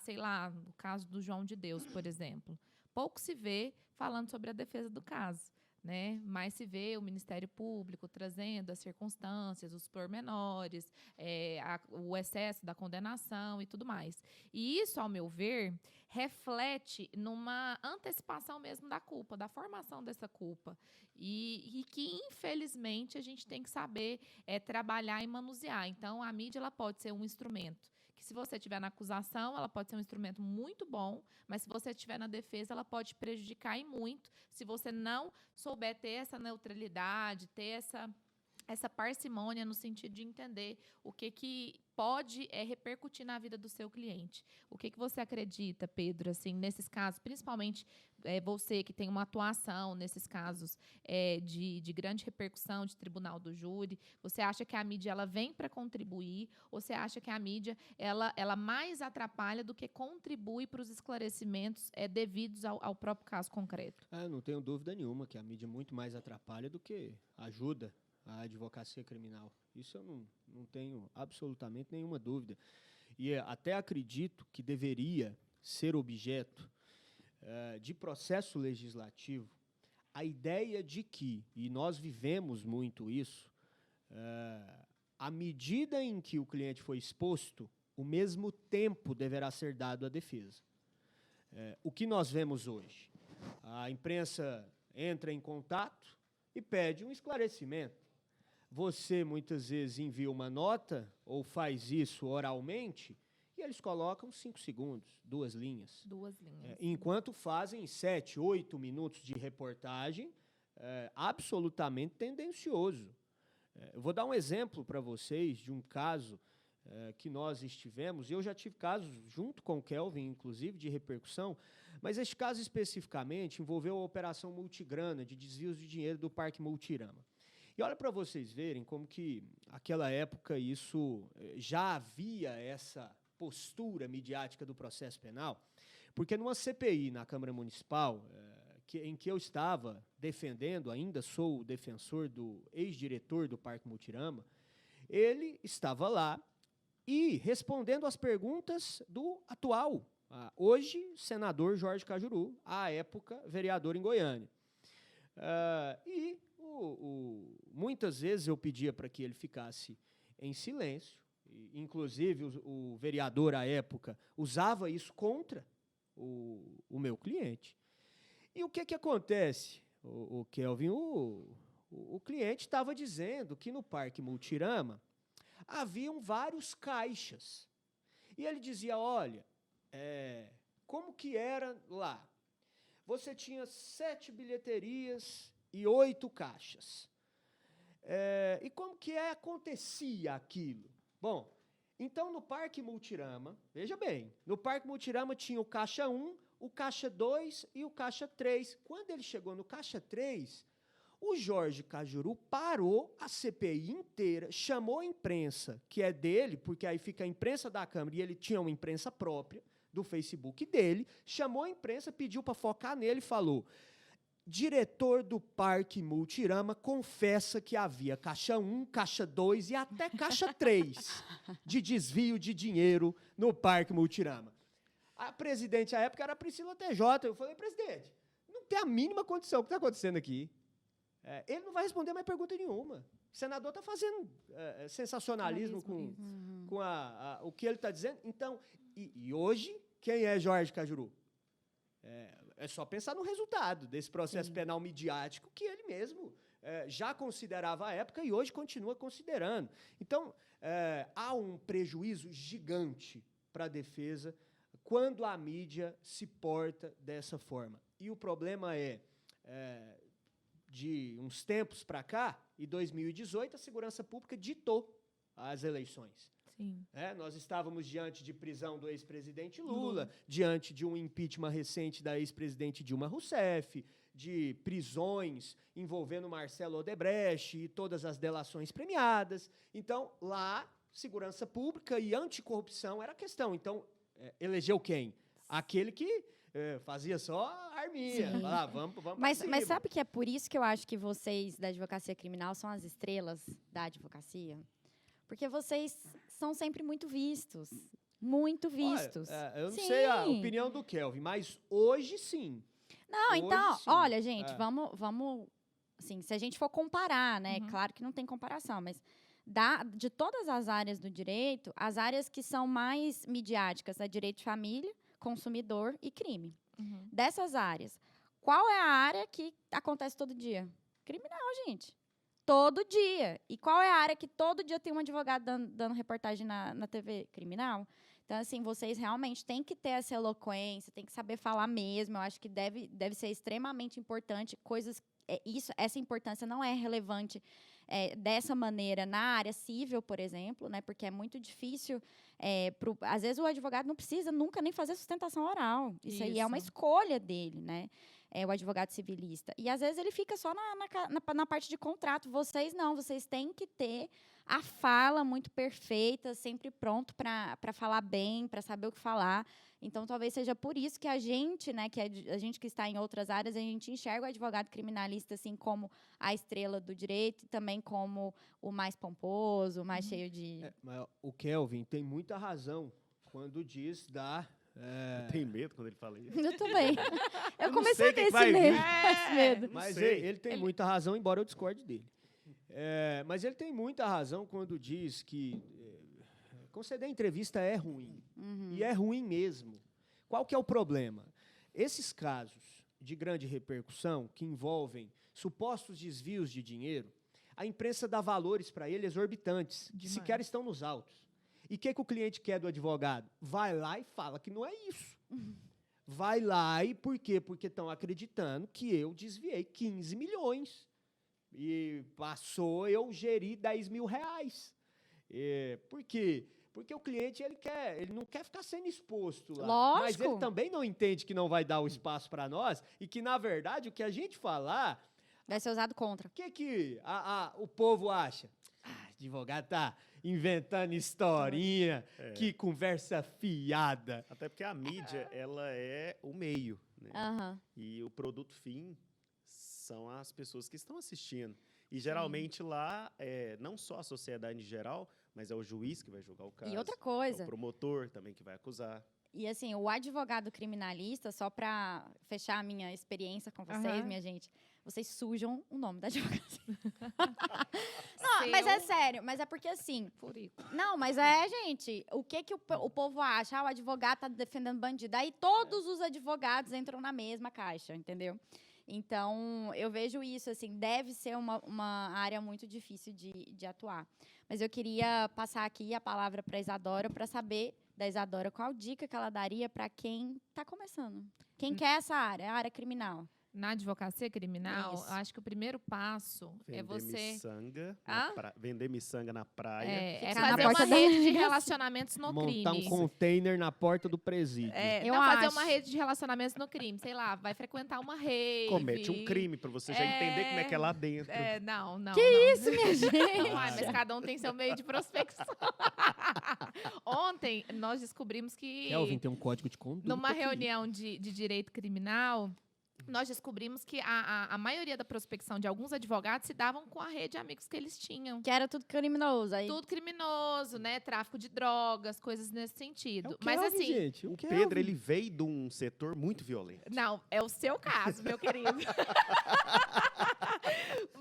Speaker 2: Sei lá, no caso do João de Deus, por exemplo. Pouco se vê falando sobre a defesa do caso, né? Mas se vê o Ministério Público trazendo as circunstâncias, os pormenores, o excesso da condenação e tudo mais. E isso, ao meu ver, reflete numa antecipação mesmo da culpa, da formação dessa culpa. E que, infelizmente, a gente tem que saber trabalhar e manusear. Então, a mídia ela pode ser um instrumento que, se você estiver na acusação, ela pode ser um instrumento muito bom, mas se você estiver na defesa, ela pode prejudicar e muito se você não souber ter essa neutralidade, ter essa parcimônia no sentido de entender o que pode repercutir na vida do seu cliente. O que você acredita, Pedro, assim, nesses casos, principalmente você que tem uma atuação nesses casos de grande repercussão, de tribunal do júri, você acha que a mídia ela vem para contribuir ou você acha que a mídia ela mais atrapalha do que contribui para os esclarecimentos devidos ao próprio caso concreto?
Speaker 4: Não tenho dúvida nenhuma que a mídia muito mais atrapalha do que ajuda a advocacia criminal. Isso eu não tenho absolutamente nenhuma dúvida. e até acredito que deveria ser objeto de processo legislativo, a ideia de que, e nós vivemos muito isso, à medida em que o cliente foi exposto, o mesmo tempo deverá ser dado à defesa. O que nós vemos hoje? A imprensa entra em contato e pede um esclarecimento. Você, muitas vezes, envia uma nota ou faz isso oralmente e eles colocam 5 segundos, 2 linhas.
Speaker 2: 2 linhas.
Speaker 4: Enquanto fazem 7, 8 minutos de reportagem absolutamente tendencioso. Eu vou dar um exemplo para vocês de um caso que nós estivemos, e eu já tive casos junto com o Kelvin, inclusive, de repercussão, mas este caso especificamente envolveu a operação multigrana de desvios de dinheiro do Parque Multirama. E olha para vocês verem como que, naquela época, isso já havia essa postura midiática do processo penal, porque numa CPI na Câmara Municipal, em que eu estava defendendo, ainda sou o defensor do ex-diretor do Parque Multirama, ele estava lá e respondendo às perguntas do atual, hoje senador Jorge Cajuru, à época vereador em Goiânia. Muitas vezes eu pedia para que ele ficasse em silêncio, inclusive o vereador à época usava isso contra o meu cliente. E o que acontece, o Kelvin? O cliente estava dizendo que no Parque Multirama haviam vários caixas. E ele dizia, olha, como que era lá? Você tinha 7 bilheterias e 8 caixas. E como que acontecia aquilo? Bom, então no Parque Multirama, veja bem, no Parque Multirama tinha o caixa 1, o caixa 2 e o caixa 3. Quando ele chegou no caixa 3, o Jorge Cajuru parou a CPI inteira, chamou a imprensa, que é dele, porque aí fica a imprensa da Câmara, e ele tinha uma imprensa própria do Facebook dele, chamou a imprensa, pediu para focar nele e falou, diretor do Parque Multirama confessa que havia caixa 1, caixa 2 e até caixa 3 de desvio de dinheiro no Parque Multirama. A presidente à época era a Priscila TJ. Eu falei, presidente, não tem a mínima condição. O que está acontecendo aqui? Ele não vai responder mais pergunta nenhuma. O senador está fazendo sensacionalismo com o que ele está dizendo. Então, e hoje, quem é Jorge Cajuru? É só pensar no resultado desse processo penal midiático que ele mesmo já considerava à época e hoje continua considerando. Então, há um prejuízo gigante para a defesa quando a mídia se porta dessa forma. E o problema de uns tempos para cá, em 2018, a segurança pública ditou as eleições.
Speaker 2: Sim.
Speaker 4: Nós estávamos diante de prisão do ex-presidente Lula, diante de um impeachment recente da ex-presidente Dilma Rousseff, de prisões envolvendo Marcelo Odebrecht e todas as delações premiadas. Então, lá, segurança pública e anticorrupção era a questão. Então, elegeu quem? Aquele que fazia só arminha. Vamos
Speaker 1: mas sabe que é por isso que eu acho que vocês da advocacia criminal são as estrelas da advocacia? Porque vocês são sempre muito vistos. Muito vistos.
Speaker 4: Olha, eu não sei a opinião do Kelvin, mas hoje sim.
Speaker 1: Não,
Speaker 4: hoje,
Speaker 1: então,
Speaker 4: sim.
Speaker 1: Olha, gente, vamos assim, se a gente for comparar, né? Claro que não tem comparação, mas de todas as áreas do direito, as áreas que são mais midiáticas é direito de família, consumidor e crime. Dessas áreas, qual é a área que acontece todo dia? Criminal, gente. Todo dia. E qual é a área que todo dia tem um advogado dando reportagem na TV? Criminal. Então, assim, vocês realmente têm que ter essa eloquência, têm que saber falar mesmo. Eu acho que deve ser extremamente importante. Essa importância não é relevante dessa maneira na área civil, por exemplo, né? Porque é muito difícil. Às vezes, o advogado não precisa nunca nem fazer sustentação oral. Isso aí é uma escolha dele, né? O advogado civilista. E, às vezes, ele fica só na parte de contrato. Vocês não. Vocês têm que ter a fala muito perfeita, sempre pronto para falar bem, para saber o que falar. Então, talvez seja por isso que a gente, né, a gente que está em outras áreas, a gente enxerga o advogado criminalista assim como a estrela do direito e também como o mais pomposo, o mais cheio de...
Speaker 4: Mas o Kelvin tem muita razão quando diz da...
Speaker 3: Eu tenho medo quando ele fala isso.
Speaker 1: Eu também. Eu
Speaker 3: não
Speaker 1: comecei
Speaker 3: sei
Speaker 1: a
Speaker 3: o
Speaker 1: ter
Speaker 3: que
Speaker 1: esse
Speaker 3: vai
Speaker 1: medo.
Speaker 3: vir.
Speaker 1: Esse medo.
Speaker 4: Mas
Speaker 3: sei.
Speaker 4: ele tem muita razão, embora eu discorde dele. Mas ele tem muita razão quando diz que conceder entrevista é ruim. E é ruim mesmo. Qual que é o problema? Esses casos de grande repercussão, que envolvem supostos desvios de dinheiro, a imprensa dá valores para ele exorbitantes, que sequer estão nos autos. E o que o cliente quer do advogado? Vai lá e fala que não é isso. Vai lá e por quê? Porque estão acreditando que eu desviei 15 milhões. E passou, eu geri 10 mil reais. Por quê? Porque o cliente ele não quer ficar sendo exposto lá.
Speaker 1: Lógico.
Speaker 4: Mas ele também não entende que não vai dar o espaço para nós e que, na verdade, o que a gente falar...
Speaker 1: Vai ser usado contra.
Speaker 4: O que o povo acha? Advogado tá inventando historinha, que conversa fiada.
Speaker 3: Até porque a mídia, ela é o meio, né? E o produto fim são as pessoas que estão assistindo. E geralmente lá, não só a sociedade em geral, mas é o juiz que vai julgar o caso.
Speaker 1: E outra coisa.
Speaker 3: É o promotor também que vai acusar.
Speaker 1: E assim, o advogado criminalista, só para fechar a minha experiência com vocês, minha gente, vocês sujam o nome da advocacia. Não, mas é sério, mas é porque assim...
Speaker 2: Furico.
Speaker 1: Não, mas gente, o que o povo acha? O advogado tá defendendo bandido. Aí todos os advogados entram na mesma caixa, entendeu? Então, eu vejo isso, assim, deve ser uma área muito difícil de atuar. Mas eu queria passar aqui a palavra para a Isadora, para saber da Isadora qual dica que ela daria para quem está começando. Quem quer essa área, a área criminal.
Speaker 2: Na advocacia criminal,
Speaker 1: Isso.
Speaker 2: eu acho que o primeiro passo é você...
Speaker 3: Vender miçanga na praia.
Speaker 2: É
Speaker 1: Ficar na
Speaker 2: fazer
Speaker 1: porta
Speaker 2: uma
Speaker 1: da
Speaker 2: rede de
Speaker 1: delegacia.
Speaker 2: relacionamentos no crime.
Speaker 4: Montar um container na porta do presídio.
Speaker 1: Eu
Speaker 2: não, fazer
Speaker 1: acho.
Speaker 2: uma rede de relacionamentos no crime. Sei lá, vai frequentar uma rave.
Speaker 3: Comete um crime, para você já entender como é que é lá dentro.
Speaker 2: Não.
Speaker 1: Isso, minha gente?
Speaker 2: Ai, mas cada um tem seu meio de prospecção. Ontem, nós descobrimos que...
Speaker 4: Kelvin tem um código de conduta.
Speaker 2: Numa
Speaker 4: aqui.
Speaker 2: reunião de direito criminal, nós descobrimos que a maioria da prospecção de alguns advogados se davam com a rede de amigos que eles tinham.
Speaker 1: Que era tudo criminoso. Aí...
Speaker 2: Tudo criminoso, né? Tráfico de drogas, coisas nesse sentido.
Speaker 4: É o
Speaker 2: Mas
Speaker 4: Kelvin,
Speaker 2: assim,
Speaker 4: gente,
Speaker 3: O
Speaker 4: Kelvin.
Speaker 3: Pedro, ele veio de um setor muito violento.
Speaker 2: não, é o seu caso, meu querido.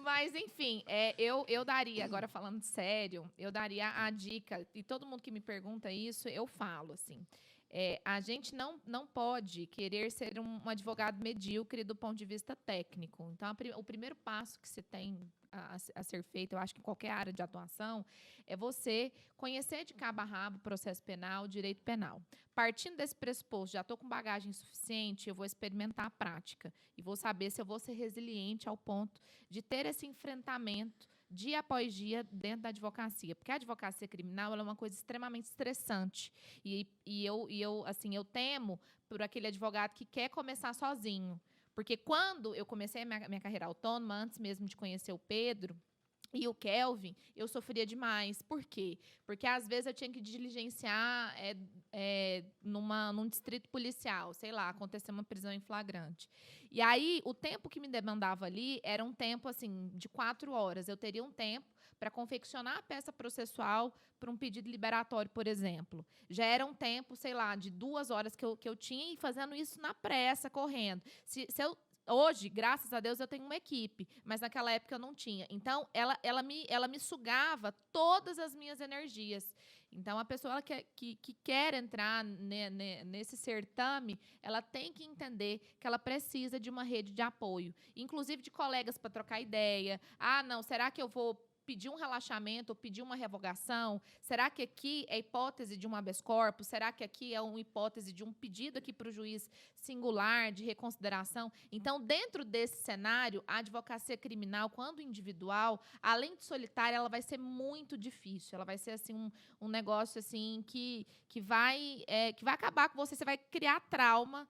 Speaker 2: Mas, enfim, eu daria, agora falando sério, eu daria a dica, e todo mundo que me pergunta isso, eu falo, assim, a gente não pode querer ser um advogado medíocre do ponto de vista técnico. Então, o primeiro passo que você tem a ser feito, eu acho que em qualquer área de atuação, é você conhecer de cabo a rabo o processo penal, direito penal. Partindo desse pressuposto, já estou com bagagem suficiente, eu vou experimentar a prática e vou saber se eu vou ser resiliente ao ponto de ter esse enfrentamento dia após dia dentro da advocacia. Porque a advocacia criminal ela é uma coisa extremamente estressante. E eu temo por aquele advogado que quer começar sozinho. Porque quando eu comecei a minha carreira autônoma, antes mesmo de conhecer o Pedro e o Kelvin, eu sofria demais. Por quê? Porque, às vezes, eu tinha que diligenciar num distrito policial, sei lá, aconteceu uma prisão em flagrante. E aí, o tempo que me demandava ali era um tempo, assim, de 4 horas. Eu teria um tempo para confeccionar a peça processual para um pedido liberatório, por exemplo. Já era um tempo, sei lá, de 2 horas que eu tinha e fazendo isso na pressa, correndo. Hoje, graças a Deus, eu tenho uma equipe, mas naquela época eu não tinha. Então, ela me sugava todas as minhas energias. Então, a pessoa que quer entrar nesse certame, ela tem que entender que ela precisa de uma rede de apoio, inclusive de colegas para trocar ideia. Não, será que eu vou pedir um relaxamento ou pedir uma revogação? Será que aqui é hipótese de um habeas corpus? Será que aqui é uma hipótese de um pedido aqui para o juiz singular de reconsideração? Então, dentro desse cenário, a advocacia criminal, quando individual, além de solitária, ela vai ser muito difícil. Ela vai ser assim um negócio assim que vai acabar com você. Você vai criar trauma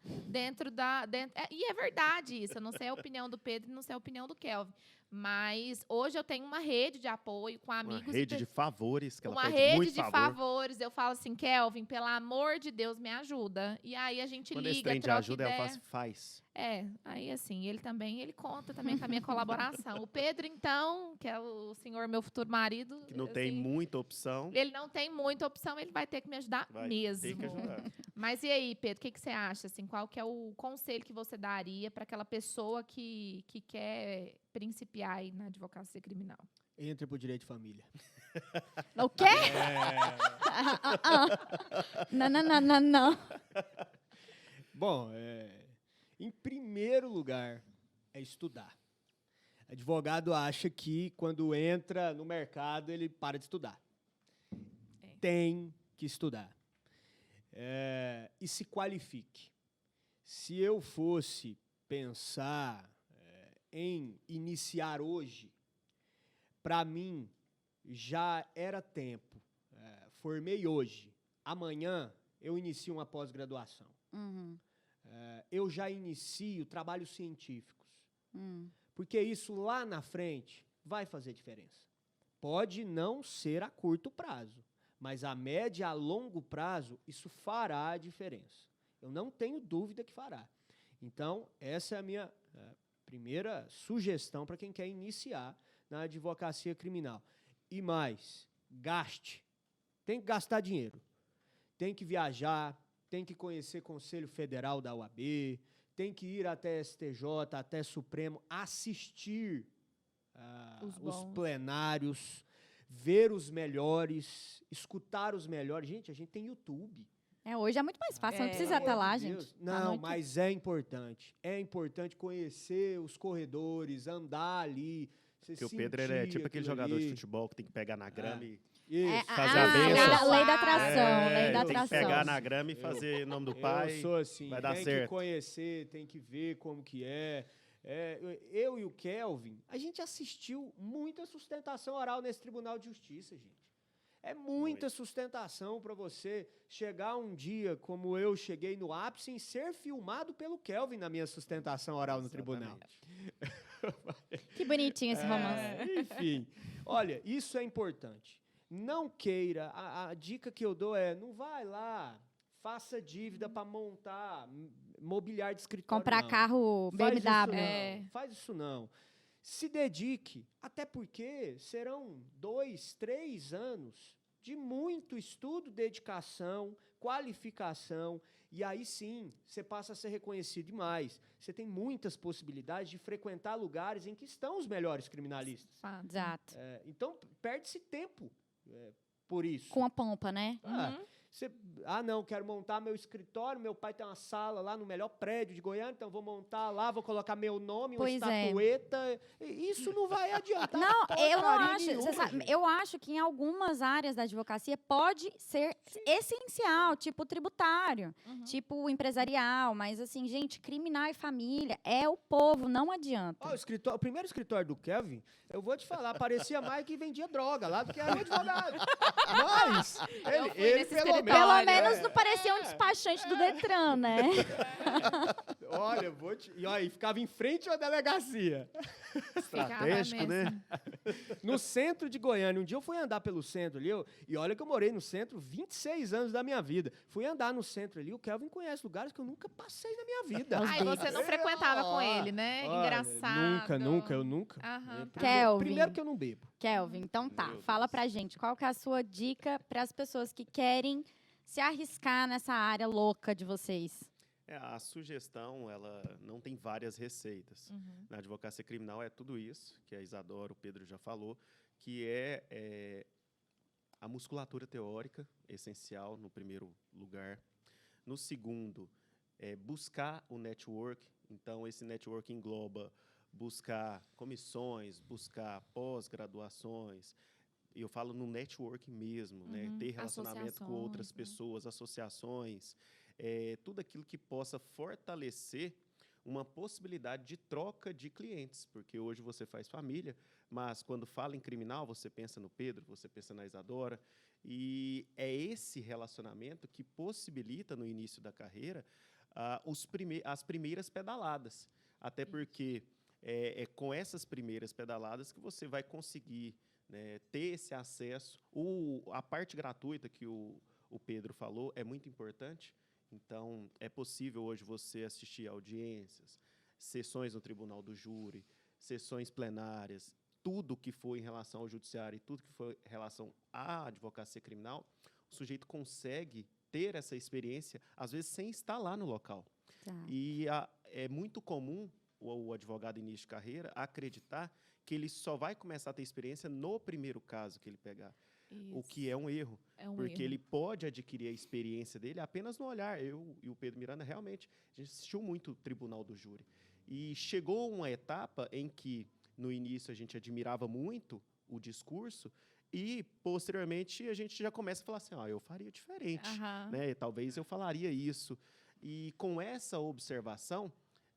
Speaker 2: e é verdade isso. Eu não sei a opinião do Pedro, não sei a opinião do Kelvin. Mas hoje eu tenho uma rede de apoio com amigos.
Speaker 3: Uma rede de favores, que ela
Speaker 2: uma
Speaker 3: pede
Speaker 2: rede
Speaker 3: muito
Speaker 2: de
Speaker 3: favor.
Speaker 2: favores. Eu falo assim, Kelvin, pelo amor de Deus, me ajuda. E aí a gente
Speaker 3: Quando esse
Speaker 2: liga,
Speaker 3: trem de
Speaker 2: troca
Speaker 3: ajuda,
Speaker 2: ideia.
Speaker 3: ela faz.
Speaker 2: Aí assim, ele conta também com a minha colaboração. O Pedro, então, que é o senhor, meu futuro marido.
Speaker 3: Que não
Speaker 2: assim,
Speaker 3: tem muita opção.
Speaker 2: Ele não tem muita opção, ele vai ter que me ajudar
Speaker 3: Vai
Speaker 2: mesmo.
Speaker 3: ter que ajudar.
Speaker 2: Mas e aí, Pedro, o que você acha? Assim, qual que é o conselho que você daria para aquela pessoa que quer principiar aí na advocacia criminal?
Speaker 4: Entra pro direito de família.
Speaker 1: O quê? Não.
Speaker 4: Bom, em primeiro lugar, é estudar. Advogado acha que quando entra no mercado, ele para de estudar. Tem que estudar. E se qualifique. Se eu fosse pensar em iniciar hoje, para mim, já era tempo. Formei hoje. Amanhã, eu inicio uma pós-graduação.
Speaker 1: Uhum.
Speaker 4: Eu já inicio trabalhos científicos. Porque isso lá na frente vai fazer diferença. Pode não ser a curto prazo, mas a médio e a longo prazo, isso fará a diferença. Eu não tenho dúvida que fará. Então, essa é a minha primeira sugestão para quem quer iniciar na advocacia criminal. E mais, gaste. Tem que gastar dinheiro. Tem que viajar, tem que conhecer Conselho Federal da UAB, tem que ir até STJ, até Supremo, assistir os plenários, ver os melhores, escutar os melhores. Gente, a gente tem YouTube.
Speaker 1: Hoje é muito mais fácil, não precisa estar lá, gente.
Speaker 4: Não, mas é importante. É importante conhecer os corredores, andar ali.
Speaker 3: Porque o Pedro é tipo aquele jogador de futebol que tem que pegar na grama e
Speaker 4: fazer
Speaker 3: a bênção.
Speaker 1: Lei da atração, lei da
Speaker 3: Tem
Speaker 1: atração.
Speaker 3: que pegar na grama e fazer em nome do pai.
Speaker 4: Eu sou assim,
Speaker 3: vai dar
Speaker 4: tem
Speaker 3: certo.
Speaker 4: que conhecer, tem que ver como que é. Eu e o Kelvin, a gente assistiu muita sustentação oral nesse Tribunal de Justiça, gente. É muita sustentação para você chegar um dia, como eu cheguei no ápice, em ser filmado pelo Kelvin na minha sustentação oral no tribunal.
Speaker 1: Que bonitinho esse romance.
Speaker 4: Enfim, olha, isso é importante. Não queira, a dica que eu dou é, não vai lá, faça dívida para montar mobiliário de escritório.
Speaker 1: Comprar carro BMW.
Speaker 4: Faz isso não. Se dedique, até porque serão 2, 3 anos de muito estudo, dedicação, qualificação, e aí sim, você passa a ser reconhecido demais. Você tem muitas possibilidades de frequentar lugares em que estão os melhores criminalistas.
Speaker 1: Exato.
Speaker 4: Então, perde-se tempo por isso.
Speaker 1: Com a pompa, né?
Speaker 4: Não, quero montar meu escritório, meu pai tem uma sala lá no melhor prédio de Goiânia, então vou montar lá, vou colocar meu nome, uma estatueta. Isso não vai adiantar.
Speaker 1: Não, eu não acho. Eu acho que em algumas áreas da advocacia pode ser essencial, tipo tributário, tipo empresarial, mas assim, gente, criminal e família é o povo, não adianta.
Speaker 4: O primeiro escritório do Kelvin, eu vou te falar, parecia mais que vendia droga lá do que era um advogado. Mas ele
Speaker 1: pelo menos não parecia um despachante do Detran, né?
Speaker 4: Olha, E aí, ficava em frente à delegacia.
Speaker 3: Estratégico, né?
Speaker 4: No centro de Goiânia. Um dia eu fui andar pelo centro ali, e olha que eu morei no centro 26 anos da minha vida. Fui andar no centro ali, o Kelvin conhece lugares que eu nunca passei na minha vida.
Speaker 2: Você não frequentava com ele, né? Engraçado.
Speaker 4: Eu nunca.
Speaker 1: Primeiro
Speaker 4: que eu não bebo.
Speaker 1: Kelvin, então fala pra gente, qual que é a sua dica para as pessoas que querem se arriscar nessa área louca de vocês?
Speaker 3: A sugestão, ela não tem várias receitas. Na advocacia criminal é tudo isso, que a Isadora, o Pedro já falou, que é a musculatura teórica, essencial no primeiro lugar. No segundo, buscar o network. Então, esse network engloba buscar comissões, buscar pós-graduações. Eu falo no network mesmo, né? Ter relacionamento com outras pessoas, associações, tudo aquilo que possa fortalecer uma possibilidade de troca de clientes, porque hoje você faz família, mas quando fala em criminal, você pensa no Pedro, você pensa na Isadora, e é esse relacionamento que possibilita, no início da carreira, as primeiras pedaladas. Até porque é com essas primeiras pedaladas que você vai conseguir, né, ter esse acesso. A parte gratuita que o Pedro falou é muito importante. Então, é possível hoje você assistir audiências, sessões no tribunal do júri, sessões plenárias, tudo que for em relação ao judiciário e tudo que for em relação à advocacia criminal, o sujeito consegue ter essa experiência, às vezes, sem estar lá no local.
Speaker 1: Tá.
Speaker 3: E é muito comum o advogado início de carreira acreditar que ele só vai começar a ter experiência no primeiro caso que ele pegar.
Speaker 2: Isso.
Speaker 3: O que é um erro. Porque
Speaker 2: erro.
Speaker 3: ele pode adquirir a experiência dele apenas no olhar. Eu e o Pedro Miranda, realmente, a gente assistiu muito o Tribunal do Júri. E chegou uma etapa em que, no início, a gente admirava muito o discurso e, posteriormente, a gente já começa a falar assim, eu faria diferente. Né? Talvez eu falaria isso. E com essa observação,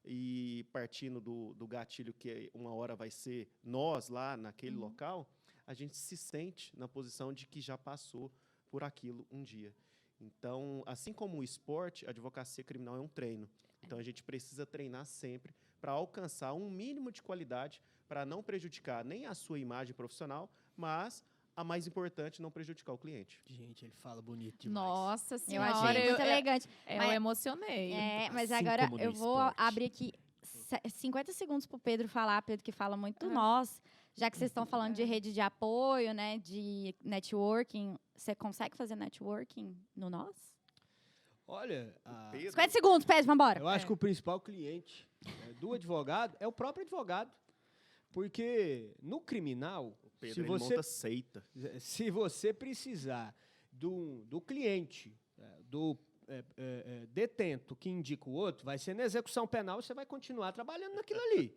Speaker 3: e partindo do gatilho que uma hora vai ser nós lá naquele local, a gente se sente na posição de que já passou por aquilo um dia. Então, assim como o esporte, a advocacia criminal é um treino. Então, a gente precisa treinar sempre para alcançar um mínimo de qualidade, para não prejudicar nem a sua imagem profissional, mas, a mais importante, não prejudicar o cliente.
Speaker 4: Gente, ele fala bonito demais.
Speaker 2: Nossa
Speaker 1: Eu
Speaker 2: senhora.
Speaker 1: achei muito elegante.
Speaker 2: Eu emocionei.
Speaker 1: Mas
Speaker 4: Assim
Speaker 1: agora
Speaker 4: como no
Speaker 1: eu vou
Speaker 4: esporte.
Speaker 1: abrir aqui 50 segundos para o Pedro falar. Pedro que fala muito do nós. Já que vocês estão falando de rede de apoio, né, de networking, você consegue fazer networking no nós?
Speaker 4: Olha,
Speaker 1: 50 segundos, Pedro, vambora.
Speaker 4: eu acho que o principal cliente, né, do advogado é o próprio advogado. Porque no criminal,
Speaker 3: O Pedro,
Speaker 4: se
Speaker 3: ele
Speaker 4: você,
Speaker 3: monta seita.
Speaker 4: se você precisar do cliente, do detento que indica o outro, vai ser na execução penal e você vai continuar trabalhando naquilo ali.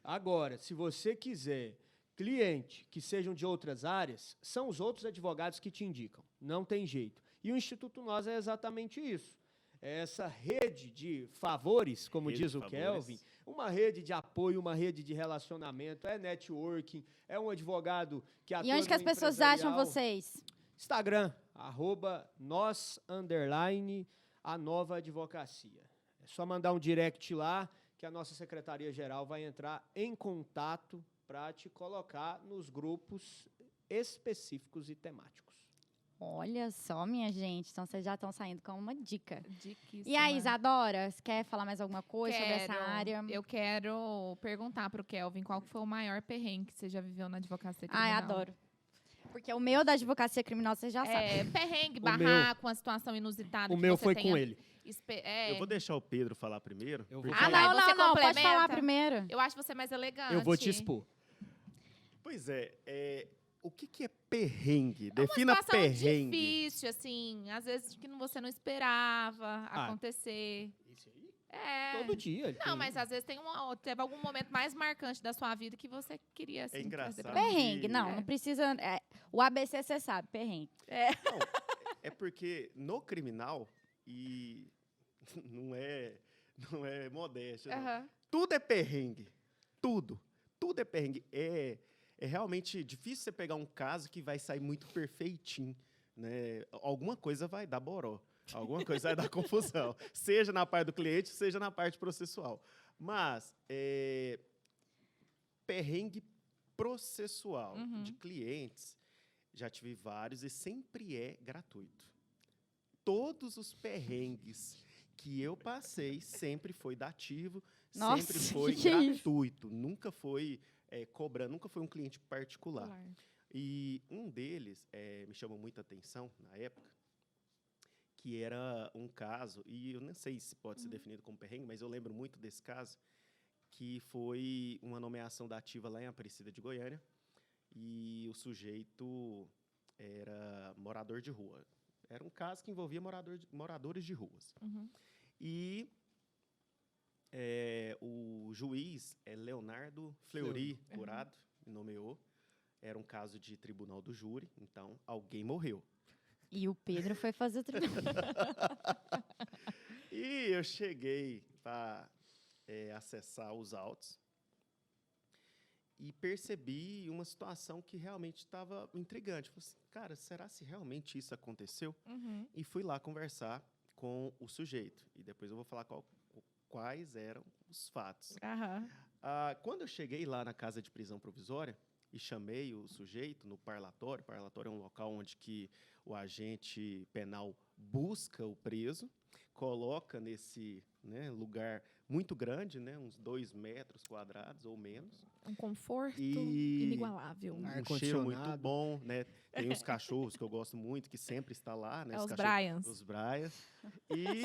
Speaker 4: Agora, se você quiser cliente que sejam de outras áreas, são os outros advogados que te indicam. Não tem jeito. E o Instituto Nós é exatamente isso. É essa rede de favores, como
Speaker 3: Rede
Speaker 4: diz
Speaker 3: de
Speaker 4: o
Speaker 3: favores.
Speaker 4: Kelvin, uma rede de apoio, uma rede de relacionamento, é networking, é um advogado que atua
Speaker 1: E onde que as
Speaker 4: no
Speaker 1: pessoas acham
Speaker 4: empresarial.
Speaker 1: vocês?
Speaker 4: Instagram, @nós_a nova advocacia. É só mandar um direct lá que a nossa secretaria-geral vai entrar em contato para te colocar nos grupos específicos e temáticos.
Speaker 1: Olha só, minha gente. Então, vocês já estão saindo com uma dica.
Speaker 2: Diquíssima.
Speaker 1: E aí, Isadora, você quer falar mais alguma coisa sobre essa
Speaker 2: Quero.
Speaker 1: área?
Speaker 2: Eu quero perguntar pro Kelvin qual foi o maior perrengue que você já viveu na advocacia criminal.
Speaker 1: Adoro. Porque o meu da advocacia criminal, você já sabe.
Speaker 2: Perrengue,
Speaker 4: O
Speaker 2: barraco, uma situação inusitada.
Speaker 4: O
Speaker 2: que
Speaker 4: meu
Speaker 2: você
Speaker 4: foi
Speaker 2: tenha
Speaker 4: com ele.
Speaker 3: Eu vou deixar o Pedro falar primeiro.
Speaker 4: Eu vou
Speaker 3: porque-
Speaker 4: falar.
Speaker 2: Aí você
Speaker 1: Não, pode
Speaker 2: complementa?
Speaker 1: falar primeiro.
Speaker 2: Eu acho você mais elegante.
Speaker 4: Eu vou te expor.
Speaker 3: Pois o que é perrengue?
Speaker 2: Uma
Speaker 3: Defina
Speaker 2: situação
Speaker 3: perrengue.
Speaker 2: difícil, assim, às vezes que você não esperava acontecer.
Speaker 4: Isso aí?
Speaker 2: É.
Speaker 4: Todo dia. ele
Speaker 2: Não,
Speaker 4: tem-
Speaker 2: mas às vezes teve algum momento mais marcante da sua vida que você queria, assim, trazer
Speaker 3: engraçado.
Speaker 2: pra gente.
Speaker 1: Perrengue, não precisa. O ABC você sabe, perrengue.
Speaker 3: Não, é porque no criminal, e não é modéstia, não.
Speaker 2: Aham.
Speaker 3: Tudo é perrengue. Tudo. Tudo é perrengue. É realmente difícil você pegar um caso que vai sair muito perfeitinho. Né? Alguma coisa vai dar boró. Alguma coisa vai dar confusão. Seja na parte do cliente, seja na parte processual. Mas, perrengue processual de clientes, já tive vários e sempre é gratuito. Todos os perrengues que eu passei sempre foi dativo,
Speaker 1: Nossa,
Speaker 3: sempre foi
Speaker 1: que isso?
Speaker 3: gratuito. Nunca foi cobrando, nunca foi um cliente particular. E um deles me chamou muita atenção na época, que era um caso, e eu não sei se pode ser definido como perrengue, mas eu lembro muito desse caso, que foi uma nomeação da ativa lá em Aparecida de Goiânia, e o sujeito era morador de rua. Era um caso que envolvia moradores de ruas. E o juiz Leonardo Fleury Curado me nomeou. Era um caso de tribunal do júri, então alguém morreu.
Speaker 1: E o Pedro foi fazer o tribunal.
Speaker 3: E eu cheguei para acessar os autos e percebi uma situação que realmente estava intrigante. Falei assim, cara, será se realmente isso aconteceu? E fui lá conversar com o sujeito. E depois eu vou falar quais eram os fatos. Quando eu cheguei lá na casa de prisão provisória e chamei o sujeito no parlatório é um local onde que o agente penal busca o preso, coloca nesse, né, lugar muito grande, né, uns 2 metros quadrados ou menos.
Speaker 2: Um conforto inigualável.
Speaker 3: Um cheiro muito bom, né? Tem os cachorros que eu gosto muito, que sempre está lá, né?
Speaker 2: Os Bryans.
Speaker 3: Os Bryans.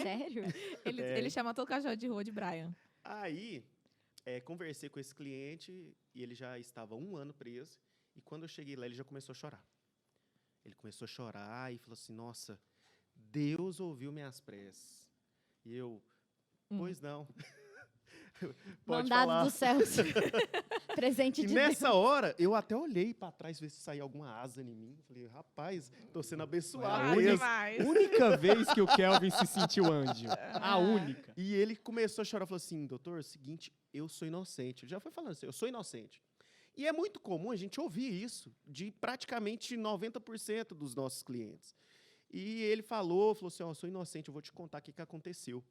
Speaker 1: Sério?
Speaker 2: Ele chama todo cachorro de rua de Brian.
Speaker 3: Aí, conversei com esse cliente e ele já estava 1 ano preso. E quando eu cheguei lá, ele já começou a chorar. Ele começou a chorar e falou assim, nossa, Deus ouviu minhas preces. E eu, pois não. Pode
Speaker 1: Mandado
Speaker 3: falar.
Speaker 1: dos céus. Presente
Speaker 3: E
Speaker 1: de
Speaker 3: nessa hora, eu até olhei para trás, ver se saía alguma asa em mim. Falei, rapaz, tô sendo abençoado.
Speaker 4: Única vez que o Kelvin se sentiu anjo. A única.
Speaker 3: E ele começou a chorar, falou assim, doutor, é o seguinte, eu sou inocente. Ele já foi falando assim, eu sou inocente. E é muito comum a gente ouvir isso de praticamente 90% dos nossos clientes. E ele falou assim, eu sou inocente, eu vou te contar o que aconteceu.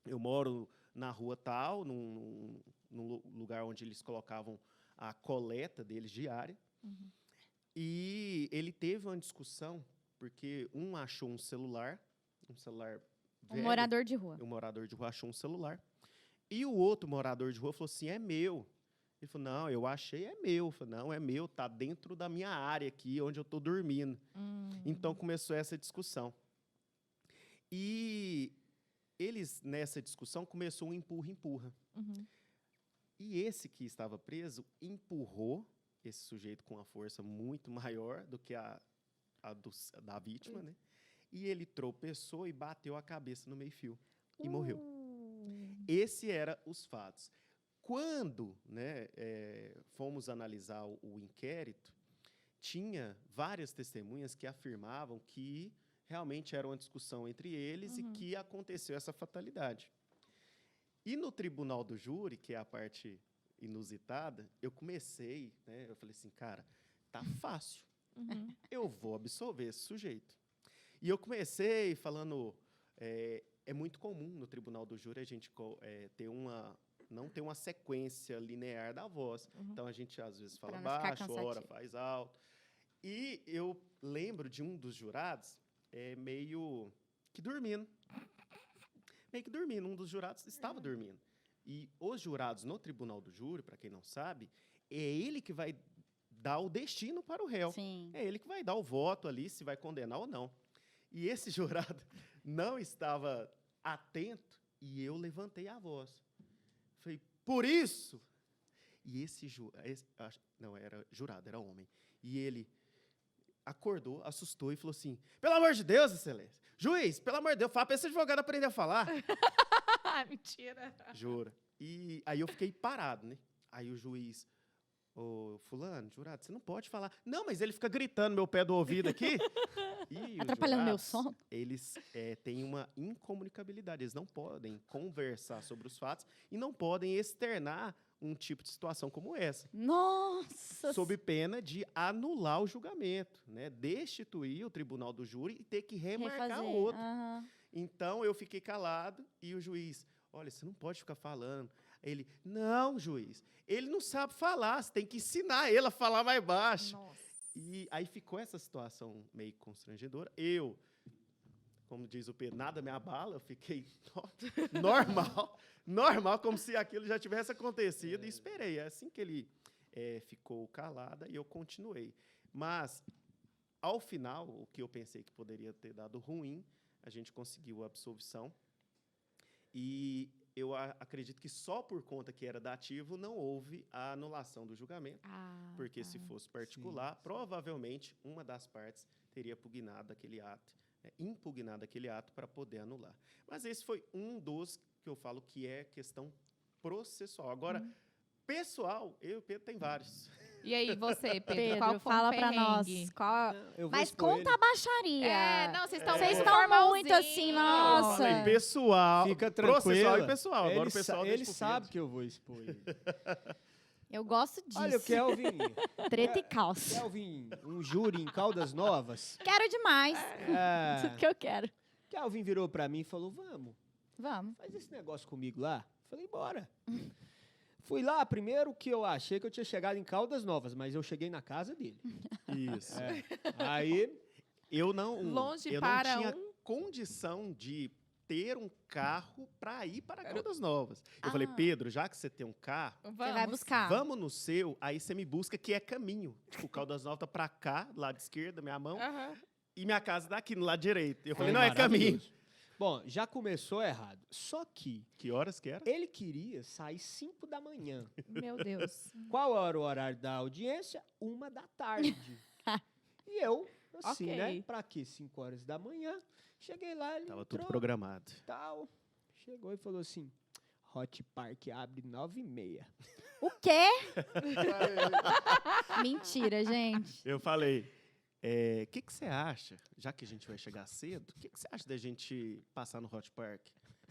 Speaker 3: Eu moro na rua tal, num lugar onde eles colocavam a coleta deles diária.
Speaker 2: Uhum.
Speaker 3: E ele teve uma discussão, porque um achou um celular velho.
Speaker 1: Um morador de rua.
Speaker 3: Um morador de rua achou um celular. E o outro morador de rua falou assim, é meu. Ele falou, não, eu achei, é meu. Eu falei, não, é meu, tá dentro da minha área aqui, onde eu estou dormindo. Então, começou essa discussão. E eles, nessa discussão, começou um empurra-empurra.
Speaker 2: Uhum.
Speaker 3: E esse que estava preso empurrou esse sujeito com uma força muito maior do que a da vítima, né? E ele tropeçou e bateu a cabeça no meio-fio e morreu. Esse era os fatos. Quando, né, fomos analisar o inquérito, tinha várias testemunhas que afirmavam que realmente era uma discussão entre eles e que aconteceu essa fatalidade. E no tribunal do júri, que é a parte inusitada, eu comecei, né, eu falei assim, cara, tá fácil. Eu vou absolver esse sujeito. E eu comecei falando, é muito comum no tribunal do júri a gente não ter uma sequência linear da voz. Então, a gente, às vezes, fala baixo, hora faz alto. E eu lembro de um dos jurados meio que dormindo. Um dos jurados estava dormindo. E os jurados no tribunal do júri, para quem não sabe, é ele que vai dar o destino para o réu.
Speaker 1: Sim.
Speaker 3: É ele que vai dar o voto ali, se vai condenar ou não. E esse jurado não estava atento e eu levantei a voz. Falei, por isso! E não era jurado, era homem. E ele acordou, assustou e falou assim, pelo amor de Deus, excelência, juiz, pelo amor de Deus, fala para esse advogado aprender a falar.
Speaker 2: Mentira.
Speaker 3: Jura. E aí eu fiquei parado, né? Aí o juiz, fulano, jurado, você não pode falar. Não, mas ele fica gritando no meu pé do ouvido aqui. E
Speaker 1: atrapalhando meu sono.
Speaker 3: Eles têm uma incomunicabilidade. Eles não podem conversar sobre os fatos e não podem externar um tipo de situação como essa.
Speaker 1: Nossa!
Speaker 3: Sob pena de anular o julgamento, né? Destituir o tribunal do júri e ter que remarcar outro. Então, eu fiquei calado e o juiz, olha, você não pode ficar falando. Ele, não, juiz, ele não sabe falar, você tem que ensinar ele a falar mais baixo.
Speaker 2: Nossa.
Speaker 3: E aí ficou essa situação meio constrangedora. Como diz o Pedro, nada me abala, eu fiquei normal, como se aquilo já tivesse acontecido, e esperei. É assim que ele ficou calado e eu continuei. Mas, ao final, o que eu pensei que poderia ter dado ruim, a gente conseguiu a absolvição. E eu acredito que só por conta que era dativo não houve a anulação do julgamento, porque se fosse particular, provavelmente uma das partes teria impugnado aquele ato para poder anular. Mas esse foi um dos que eu falo que é questão processual. Agora, pessoal, eu e o Pedro tem vários.
Speaker 2: E aí, você, Pedro,
Speaker 1: Pedro,
Speaker 2: qual foi
Speaker 1: fala
Speaker 2: o
Speaker 1: para nós. Mas conta a baixaria.
Speaker 2: Vocês estão
Speaker 1: Vocês estão muito assim, nossa.
Speaker 3: E pessoal,
Speaker 4: fica tranquila.
Speaker 3: Processual e pessoal. Agora o pessoal
Speaker 4: ele sabe que eu vou expor ele.
Speaker 1: Eu gosto disso.
Speaker 4: Olha, o Kelvin.
Speaker 1: Treta e caos.
Speaker 4: Kelvin, um júri em Caldas Novas.
Speaker 1: Quero demais. Tudo que eu quero.
Speaker 4: Kelvin virou para mim e falou, vamos.
Speaker 1: Vamos.
Speaker 4: Faz esse negócio comigo lá. Falei, bora. Fui lá, primeiro que eu achei que eu tinha chegado em Caldas Novas, mas eu cheguei na casa dele.
Speaker 3: Isso.
Speaker 4: Aí,
Speaker 3: Eu não tinha
Speaker 2: um.
Speaker 3: condição de ter um carro para ir para Caldas Novas. Eu falei, Pedro, já que você tem um carro,
Speaker 1: Você vai buscar.
Speaker 3: vamos no seu, aí você me busca, que é caminho. O Caldas Novas tá para cá, do lado esquerdo, minha mão, e minha casa tá aqui, no lado direito. Eu falei, não, é caminho.
Speaker 4: Bom, já começou errado. Só que
Speaker 3: Que horas que era?
Speaker 4: ele queria sair 5 da manhã.
Speaker 2: Meu Deus.
Speaker 4: Qual era o horário da audiência? 1 da tarde. E eu, assim,
Speaker 2: Ok.
Speaker 4: né? Pra quê? 5 horas da manhã. Cheguei lá, ele
Speaker 3: Tava tudo
Speaker 4: entrou,
Speaker 3: programado.
Speaker 4: tal. Chegou e falou assim, Hot Park abre 9h30.
Speaker 1: O quê? Mentira, gente.
Speaker 3: Eu falei, o que você acha, já que a gente vai chegar cedo, o que você acha da gente passar no Hot Park?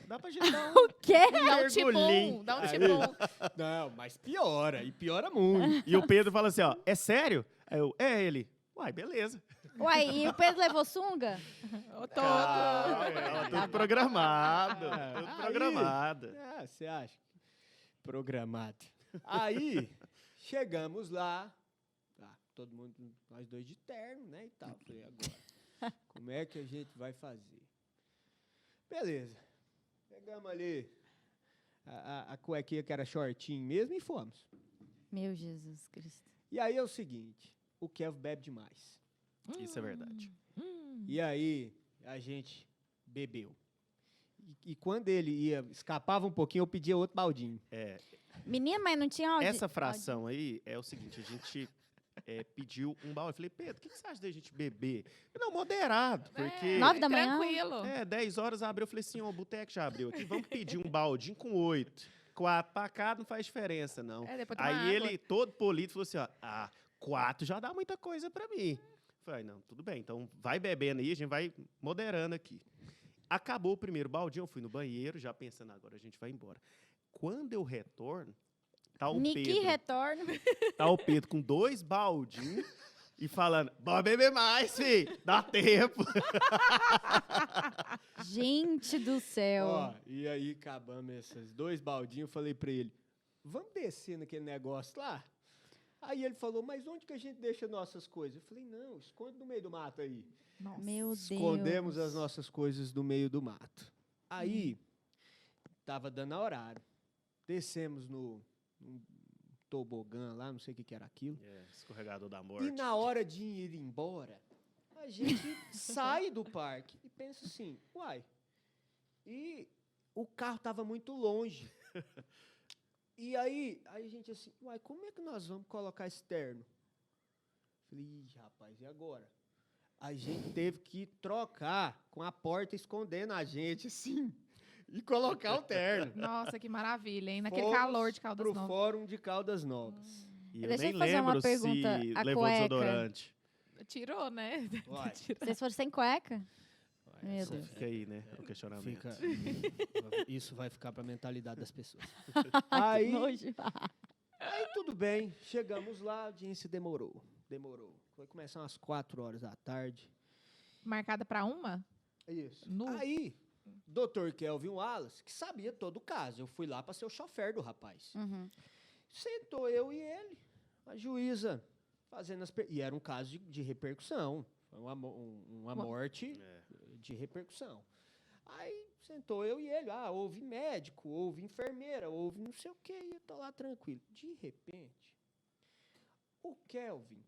Speaker 3: Dá pra gente dar
Speaker 1: O quê?
Speaker 2: Dá um tipum,
Speaker 3: mergulhinho.
Speaker 2: dá um
Speaker 4: Aí.
Speaker 2: tipum.
Speaker 4: Não, mas piora, e piora muito.
Speaker 3: E o Pedro fala assim, ó, é sério? Aí eu, ele. Uai, beleza.
Speaker 1: Uai, e o Pedro levou sunga?
Speaker 3: Tava tudo programado.
Speaker 4: Ah,
Speaker 3: Tudo
Speaker 4: aí-
Speaker 3: programado.
Speaker 4: Ah, você acha? Programado. Aí, chegamos lá, todo mundo, nós dois de terno, né, e tal. Falei, agora, como é que a gente vai fazer? Beleza. Pegamos ali a cuequinha que era shortinho mesmo e fomos.
Speaker 1: Meu Jesus Cristo.
Speaker 4: E aí é o seguinte, o Kev bebe demais.
Speaker 3: Isso é verdade.
Speaker 4: E aí, a gente bebeu. E quando ele escapava um pouquinho, eu pedia outro baldinho.
Speaker 1: Menina, mas não tinha áudio?
Speaker 3: Essa fração aí é o seguinte, a gente pediu um balde. Eu falei, Pedro, o que você acha da gente beber? Não, moderado, porque...
Speaker 1: 9 da manhã?
Speaker 2: Tranquilo.
Speaker 3: 10 horas abriu. Eu falei assim, o boteco já abriu aqui, vamos pedir um baldinho com 8. 4 pra cá não faz diferença, não.
Speaker 2: Depois tomar
Speaker 3: Aí
Speaker 2: água.
Speaker 3: ele, todo polido, falou assim, ó, 4 já dá muita coisa pra mim. Eu falei, não, tudo bem, então vai bebendo aí, a gente vai moderando aqui. Acabou o primeiro baldinho, eu fui no banheiro, já pensando, agora a gente vai embora. Quando eu retorno, tá o
Speaker 1: Niki
Speaker 3: Pedro,
Speaker 1: retorno.
Speaker 3: tá o Pedro com 2 baldinhos e falando, bora beber mais, filho, dá tempo.
Speaker 1: Gente do céu.
Speaker 4: Ó, e aí acabamos esses 2 baldinhos, eu falei pra ele, vamos descer naquele negócio lá? Aí ele falou, mas onde que a gente deixa nossas coisas? Eu falei, não, esconde no meio do mato aí.
Speaker 2: Nossa.
Speaker 1: Meu Deus.
Speaker 4: Escondemos as nossas coisas no meio do mato. Aí, tava dando a horário. Descemos no tobogã lá, não sei o que era aquilo.
Speaker 3: Escorregador da morte.
Speaker 4: E na hora de ir embora, a gente sai do parque e pensa assim, uai, e o carro tava muito longe. E aí a gente assim, uai, como é que nós vamos colocar esse terno? Falei, ih, rapaz, e agora? A gente teve que trocar com a porta escondendo a gente, assim, e colocar o terno.
Speaker 2: Nossa, que maravilha, hein? Naquele
Speaker 4: Fomos
Speaker 2: calor de Caldas
Speaker 4: pro
Speaker 2: Novas.
Speaker 4: Fórum de Caldas Novas.
Speaker 3: E eu
Speaker 1: Deixa
Speaker 3: nem
Speaker 1: eu fazer uma
Speaker 3: lembro
Speaker 1: pergunta,
Speaker 3: se
Speaker 1: a
Speaker 3: levou
Speaker 1: cueca.
Speaker 3: desodorante.
Speaker 2: Tirou, né?
Speaker 4: Uai.
Speaker 2: Tirou.
Speaker 1: Vocês foram sem cueca? Meu
Speaker 3: Essa
Speaker 1: Deus.
Speaker 3: fica aí, né? O questionamento.
Speaker 4: Fica, isso vai ficar para a mentalidade das pessoas.
Speaker 1: Ai, que
Speaker 4: Aí,
Speaker 1: nojo.
Speaker 4: aí tudo bem, chegamos lá, a audiência demorou. Foi começar às 4 horas da tarde.
Speaker 2: Marcada pra 1?
Speaker 4: Isso.
Speaker 2: Nu.
Speaker 4: Aí, Dr. Kelvin Wallace, que sabia todo o caso, eu fui lá para ser o chofer do rapaz.
Speaker 1: Uhum.
Speaker 4: Sentou eu e ele, a juíza, fazendo e era um caso de repercussão, foi uma morte de repercussão. Aí sentou eu e ele, houve médico, houve enfermeira, houve não sei o quê, e eu tô lá tranquilo. De repente, o Kelvin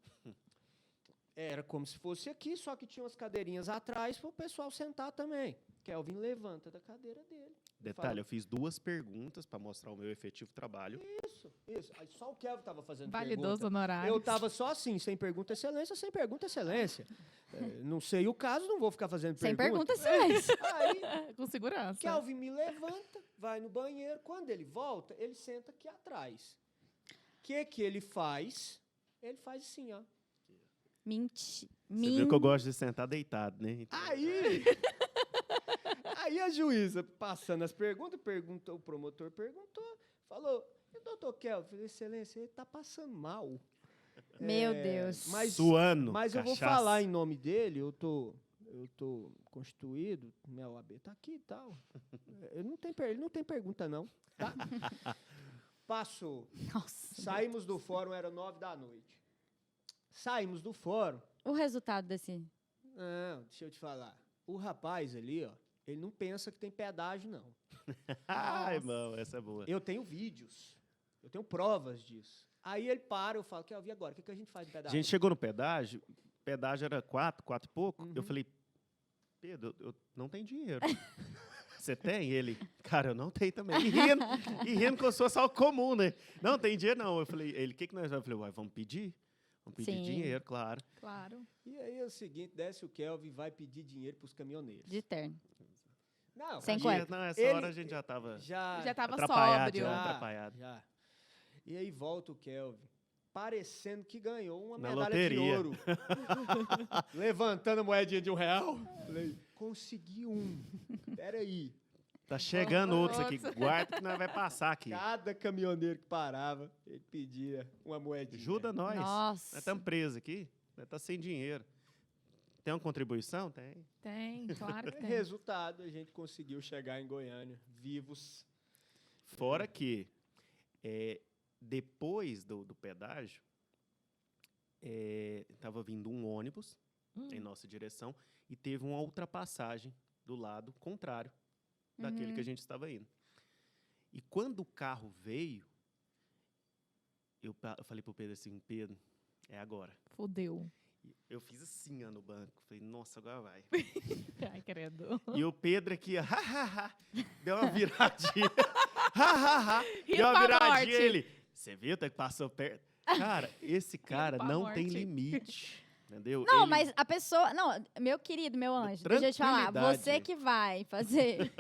Speaker 4: era como se fosse aqui, só que tinha umas cadeirinhas atrás para o pessoal sentar também. Kelvin levanta da cadeira dele.
Speaker 3: Detalhe, eu fiz 2 perguntas para mostrar o meu efetivo trabalho.
Speaker 4: Isso. Aí só o Kelvin estava fazendo
Speaker 2: Validoso
Speaker 4: pergunta.
Speaker 2: honorário.
Speaker 4: Eu estava só assim, sem pergunta, excelência, sem pergunta, excelência. Não sei o caso, não vou ficar fazendo
Speaker 1: Sem
Speaker 4: pergunta.
Speaker 1: pergunta, silêncio.
Speaker 4: Aí,
Speaker 2: Com segurança.
Speaker 4: Kelvin me levanta, vai no banheiro. Quando ele volta, ele senta aqui atrás. O que ele faz? Ele faz assim, ó.
Speaker 1: Mentira.
Speaker 3: Você viu que eu gosto de sentar deitado, né? Então,
Speaker 4: Aí a juíza, passando as perguntas, o promotor perguntou, falou, e o doutor Kelvin? Eu falei, excelência, ele está passando mal.
Speaker 1: Meu Deus.
Speaker 3: suando,
Speaker 4: Mas eu vou
Speaker 3: cachaça.
Speaker 4: falar em nome dele, eu tô constituído, minha OAB tá aqui e tal. Ele não tem pergunta não, tá? Passou.
Speaker 1: Nossa.
Speaker 4: Saímos do fórum, era 9h. Saímos do fórum.
Speaker 1: O resultado desse...
Speaker 4: Não, deixa eu te falar. O rapaz ali, ó, ele não pensa que tem pedágio, não.
Speaker 3: Ai, irmão, essa é boa.
Speaker 4: Eu tenho vídeos. Eu tenho provas disso. Aí ele para, eu falo, Kelvin, e agora? O que a gente faz de
Speaker 3: A
Speaker 4: pedágio?
Speaker 3: gente chegou no pedágio era 4 e pouco.
Speaker 4: Uhum.
Speaker 3: Eu falei, Pedro, eu não tenho dinheiro. Você tem? Ele, cara, eu não tenho também. E rindo como se fosse algo comum, né? Não, tem dinheiro não. Eu falei, ele, o que nós vamos? Eu falei, uai, vamos pedir? Vamos pedir
Speaker 1: Sim.
Speaker 3: dinheiro, claro.
Speaker 2: Claro.
Speaker 4: E aí é o seguinte, desce o Kelvin e vai pedir dinheiro para os caminhoneiros.
Speaker 1: De terno.
Speaker 4: Não,
Speaker 1: Sem
Speaker 4: a gente
Speaker 1: cueca.
Speaker 3: Não, essa
Speaker 4: Ele-
Speaker 3: hora a gente já tava
Speaker 2: Já tava
Speaker 3: atrapalhado.
Speaker 2: sóbrio.
Speaker 3: Já, atrapalhado.
Speaker 4: Já. E aí volta o Kelvin, parecendo que ganhou uma
Speaker 3: Na
Speaker 4: medalha
Speaker 3: loteria.
Speaker 4: de ouro. Levantando a moedinha de R$1. Falei, consegui um. Peraí.
Speaker 3: Tá chegando outros aqui. Guarda que nós vai passar aqui.
Speaker 4: Cada caminhoneiro que parava, ele pedia uma moedinha.
Speaker 3: Ajuda nós.
Speaker 1: Nossa.
Speaker 3: Nós estamos presos aqui. Nós estamos sem dinheiro. Tem uma contribuição? Tem.
Speaker 2: Tem, claro que tem.
Speaker 4: Resultado, a gente conseguiu chegar em Goiânia, vivos.
Speaker 3: Fora que, depois do pedágio, estava vindo um ônibus em nossa direção e teve uma ultrapassagem do lado contrário daquele que a gente estava indo. E quando o carro veio, eu falei para o Pedro assim, Pedro, é agora.
Speaker 2: Fudeu.
Speaker 3: Eu fiz assim ó, no banco, falei, nossa, agora vai.
Speaker 2: Ai, credo.
Speaker 3: E o Pedro aqui, deu uma viradinha. Deu uma
Speaker 2: pra
Speaker 3: viradinha,
Speaker 2: morte.
Speaker 3: ele. Você viu, até que passou perto. Cara, esse cara
Speaker 2: pra
Speaker 3: não tem
Speaker 2: morte.
Speaker 3: limite. Entendeu?
Speaker 1: Não,
Speaker 3: Ele-
Speaker 1: mas a pessoa... Não, meu querido, meu anjo, deixa eu te falar.
Speaker 3: Tranquilidade.
Speaker 1: Você que vai fazer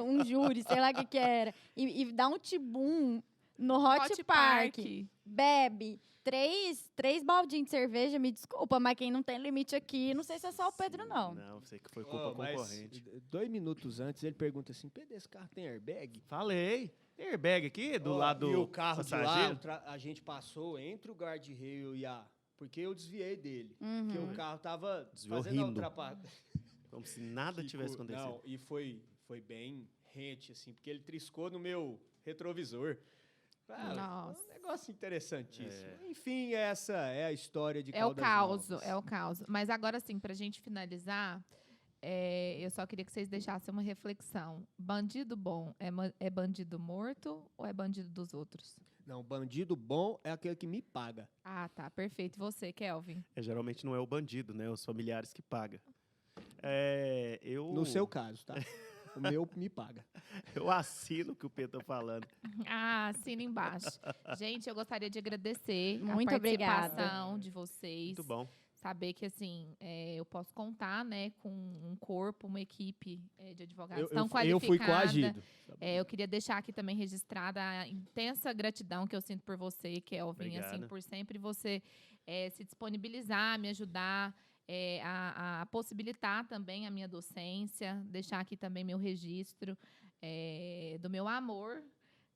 Speaker 1: um júri, sei lá o que era, e dá um tibum no Hot Park, bebe três baldinhos de cerveja, me desculpa, mas quem não tem limite aqui, não sei se é só o Pedro, não.
Speaker 3: Não, sei que foi culpa concorrente.
Speaker 4: 2 minutos antes, ele pergunta assim, Pedro, esse carro tem airbag?
Speaker 3: Falei. Tem airbag aqui, do
Speaker 4: Ó,
Speaker 3: lado
Speaker 4: e
Speaker 3: do
Speaker 4: o carro de lá,
Speaker 3: passageiro?
Speaker 4: a gente passou entre o guarda-rail e a... Porque eu desviei dele.
Speaker 1: Uhum.
Speaker 4: Porque o carro tava
Speaker 3: Desviou
Speaker 4: fazendo a
Speaker 3: rindo.
Speaker 4: ultrapassagem.
Speaker 3: Como se nada tivesse acontecido.
Speaker 4: Não, e foi bem rente, assim, porque ele triscou no meu retrovisor. Ah,
Speaker 2: Nossa.
Speaker 4: um negócio interessantíssimo. Enfim, essa é a história de
Speaker 2: É o
Speaker 4: Caldas
Speaker 2: caos,
Speaker 4: Novas.
Speaker 2: é o caos. Mas agora sim, pra gente finalizar, eu só queria que vocês deixassem uma reflexão. Bandido bom é bandido morto ou é bandido dos outros?
Speaker 4: Não, bandido bom é aquele que me paga.
Speaker 2: Ah, tá, perfeito. E você, Kelvin?
Speaker 3: Geralmente não é o bandido, né? Os familiares que pagam. Eu,
Speaker 4: No seu caso, tá? O meu me paga.
Speaker 3: eu assino o que o Pedro tá falando.
Speaker 2: Ah, assina embaixo. Gente, eu gostaria de agradecer
Speaker 1: Muito
Speaker 2: a
Speaker 1: obrigada.
Speaker 2: participação de vocês.
Speaker 3: Muito bom.
Speaker 2: Saber que, assim, eu posso contar, né, com um corpo, uma equipe de advogados tão qualificada.
Speaker 4: Eu fui coagido.
Speaker 2: Eu queria deixar aqui também registrada a intensa gratidão que eu sinto por você, Kelvin, assim,
Speaker 3: Obrigado.
Speaker 2: por sempre você se disponibilizar, me ajudar a possibilitar também a minha docência, deixar aqui também meu registro do meu amor,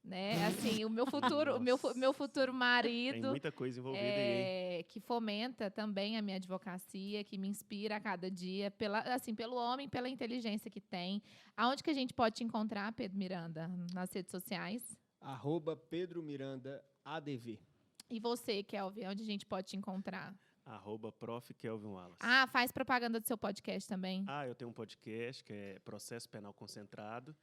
Speaker 2: né? Assim, o meu futuro, meu futuro
Speaker 3: Tem
Speaker 2: marido.
Speaker 3: muita coisa envolvida aí.
Speaker 2: Que fomenta também a minha advocacia, que me inspira a cada dia, pelo homem, pela inteligência que tem. Aonde que a gente pode te encontrar, Pedro Miranda? Nas redes sociais?
Speaker 4: @Pedro Miranda ADV.
Speaker 2: E você, Kelvin, onde a gente pode te encontrar?
Speaker 3: @Prof. Kelvin Wallace.
Speaker 2: Ah, faz propaganda do seu podcast também.
Speaker 3: Eu tenho um podcast que é Processo Penal Concentrado.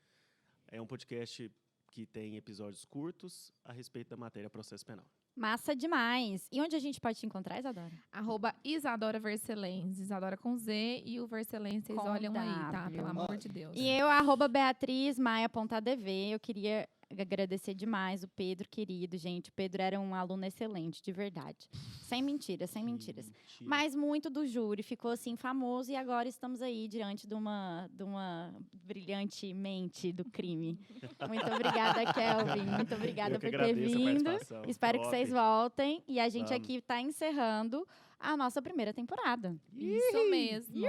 Speaker 3: É um podcast que tem episódios curtos a respeito da matéria processo penal.
Speaker 1: Massa demais. E onde a gente pode te encontrar, Isadora?
Speaker 2: @Isadora Vercelens. Isadora com Z e o Vercelens, vocês
Speaker 1: Com
Speaker 2: olham aí, tá?
Speaker 1: W.
Speaker 2: Pelo amor de Deus.
Speaker 1: E eu, @BeatrizMaia.adv. Eu queria agradecer demais o Pedro, querido, gente. O Pedro era um aluno excelente, de verdade. Sem mentiras, sem mentiras.
Speaker 4: Mentira.
Speaker 1: Mas muito do júri, ficou assim famoso e agora estamos aí diante de uma brilhante mente do crime. Muito obrigada, Kelvin. Muito obrigada
Speaker 3: Eu que
Speaker 1: por ter
Speaker 3: agradeço a
Speaker 1: vindo.
Speaker 3: participação.
Speaker 1: Espero que
Speaker 3: Top.
Speaker 1: vocês voltem. E a gente
Speaker 3: Vamos.
Speaker 1: aqui está encerrando a nossa primeira temporada.
Speaker 2: Isso mesmo.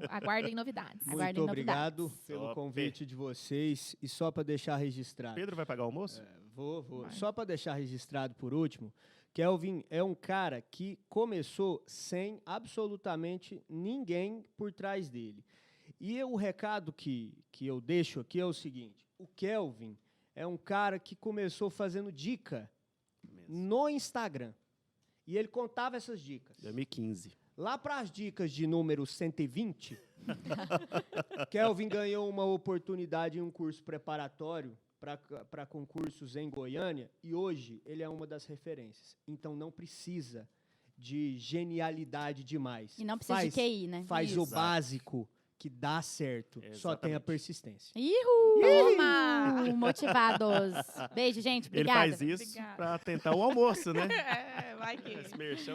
Speaker 2: Aguardem novidades.
Speaker 4: Muito
Speaker 1: Aguardem
Speaker 4: obrigado
Speaker 1: novidades.
Speaker 4: pelo
Speaker 3: Top.
Speaker 4: convite de vocês. E só para deixar registrado.
Speaker 3: Pedro vai pagar o almoço?
Speaker 4: Vou.
Speaker 2: Vai.
Speaker 4: Só para deixar registrado por último, Kelvin é um cara que começou sem absolutamente ninguém por trás dele. E o recado que eu deixo aqui é o seguinte: o Kelvin é um cara que começou fazendo dica no Instagram. E ele contava essas dicas.
Speaker 3: 2015.
Speaker 4: Lá para as dicas de número 120, Kelvin ganhou uma oportunidade em um curso preparatório para concursos em Goiânia, e hoje ele é uma das referências. Então não precisa de genialidade demais.
Speaker 1: E não precisa de QI, né?
Speaker 4: Faz
Speaker 1: Isso.
Speaker 4: o básico que dá certo. Só tem a persistência.
Speaker 1: Ihu! Toma! Motivados. Beijo, gente. Obrigada.
Speaker 3: Ele faz isso para tentar o almoço, né?
Speaker 2: Vai que...
Speaker 3: Esse merchan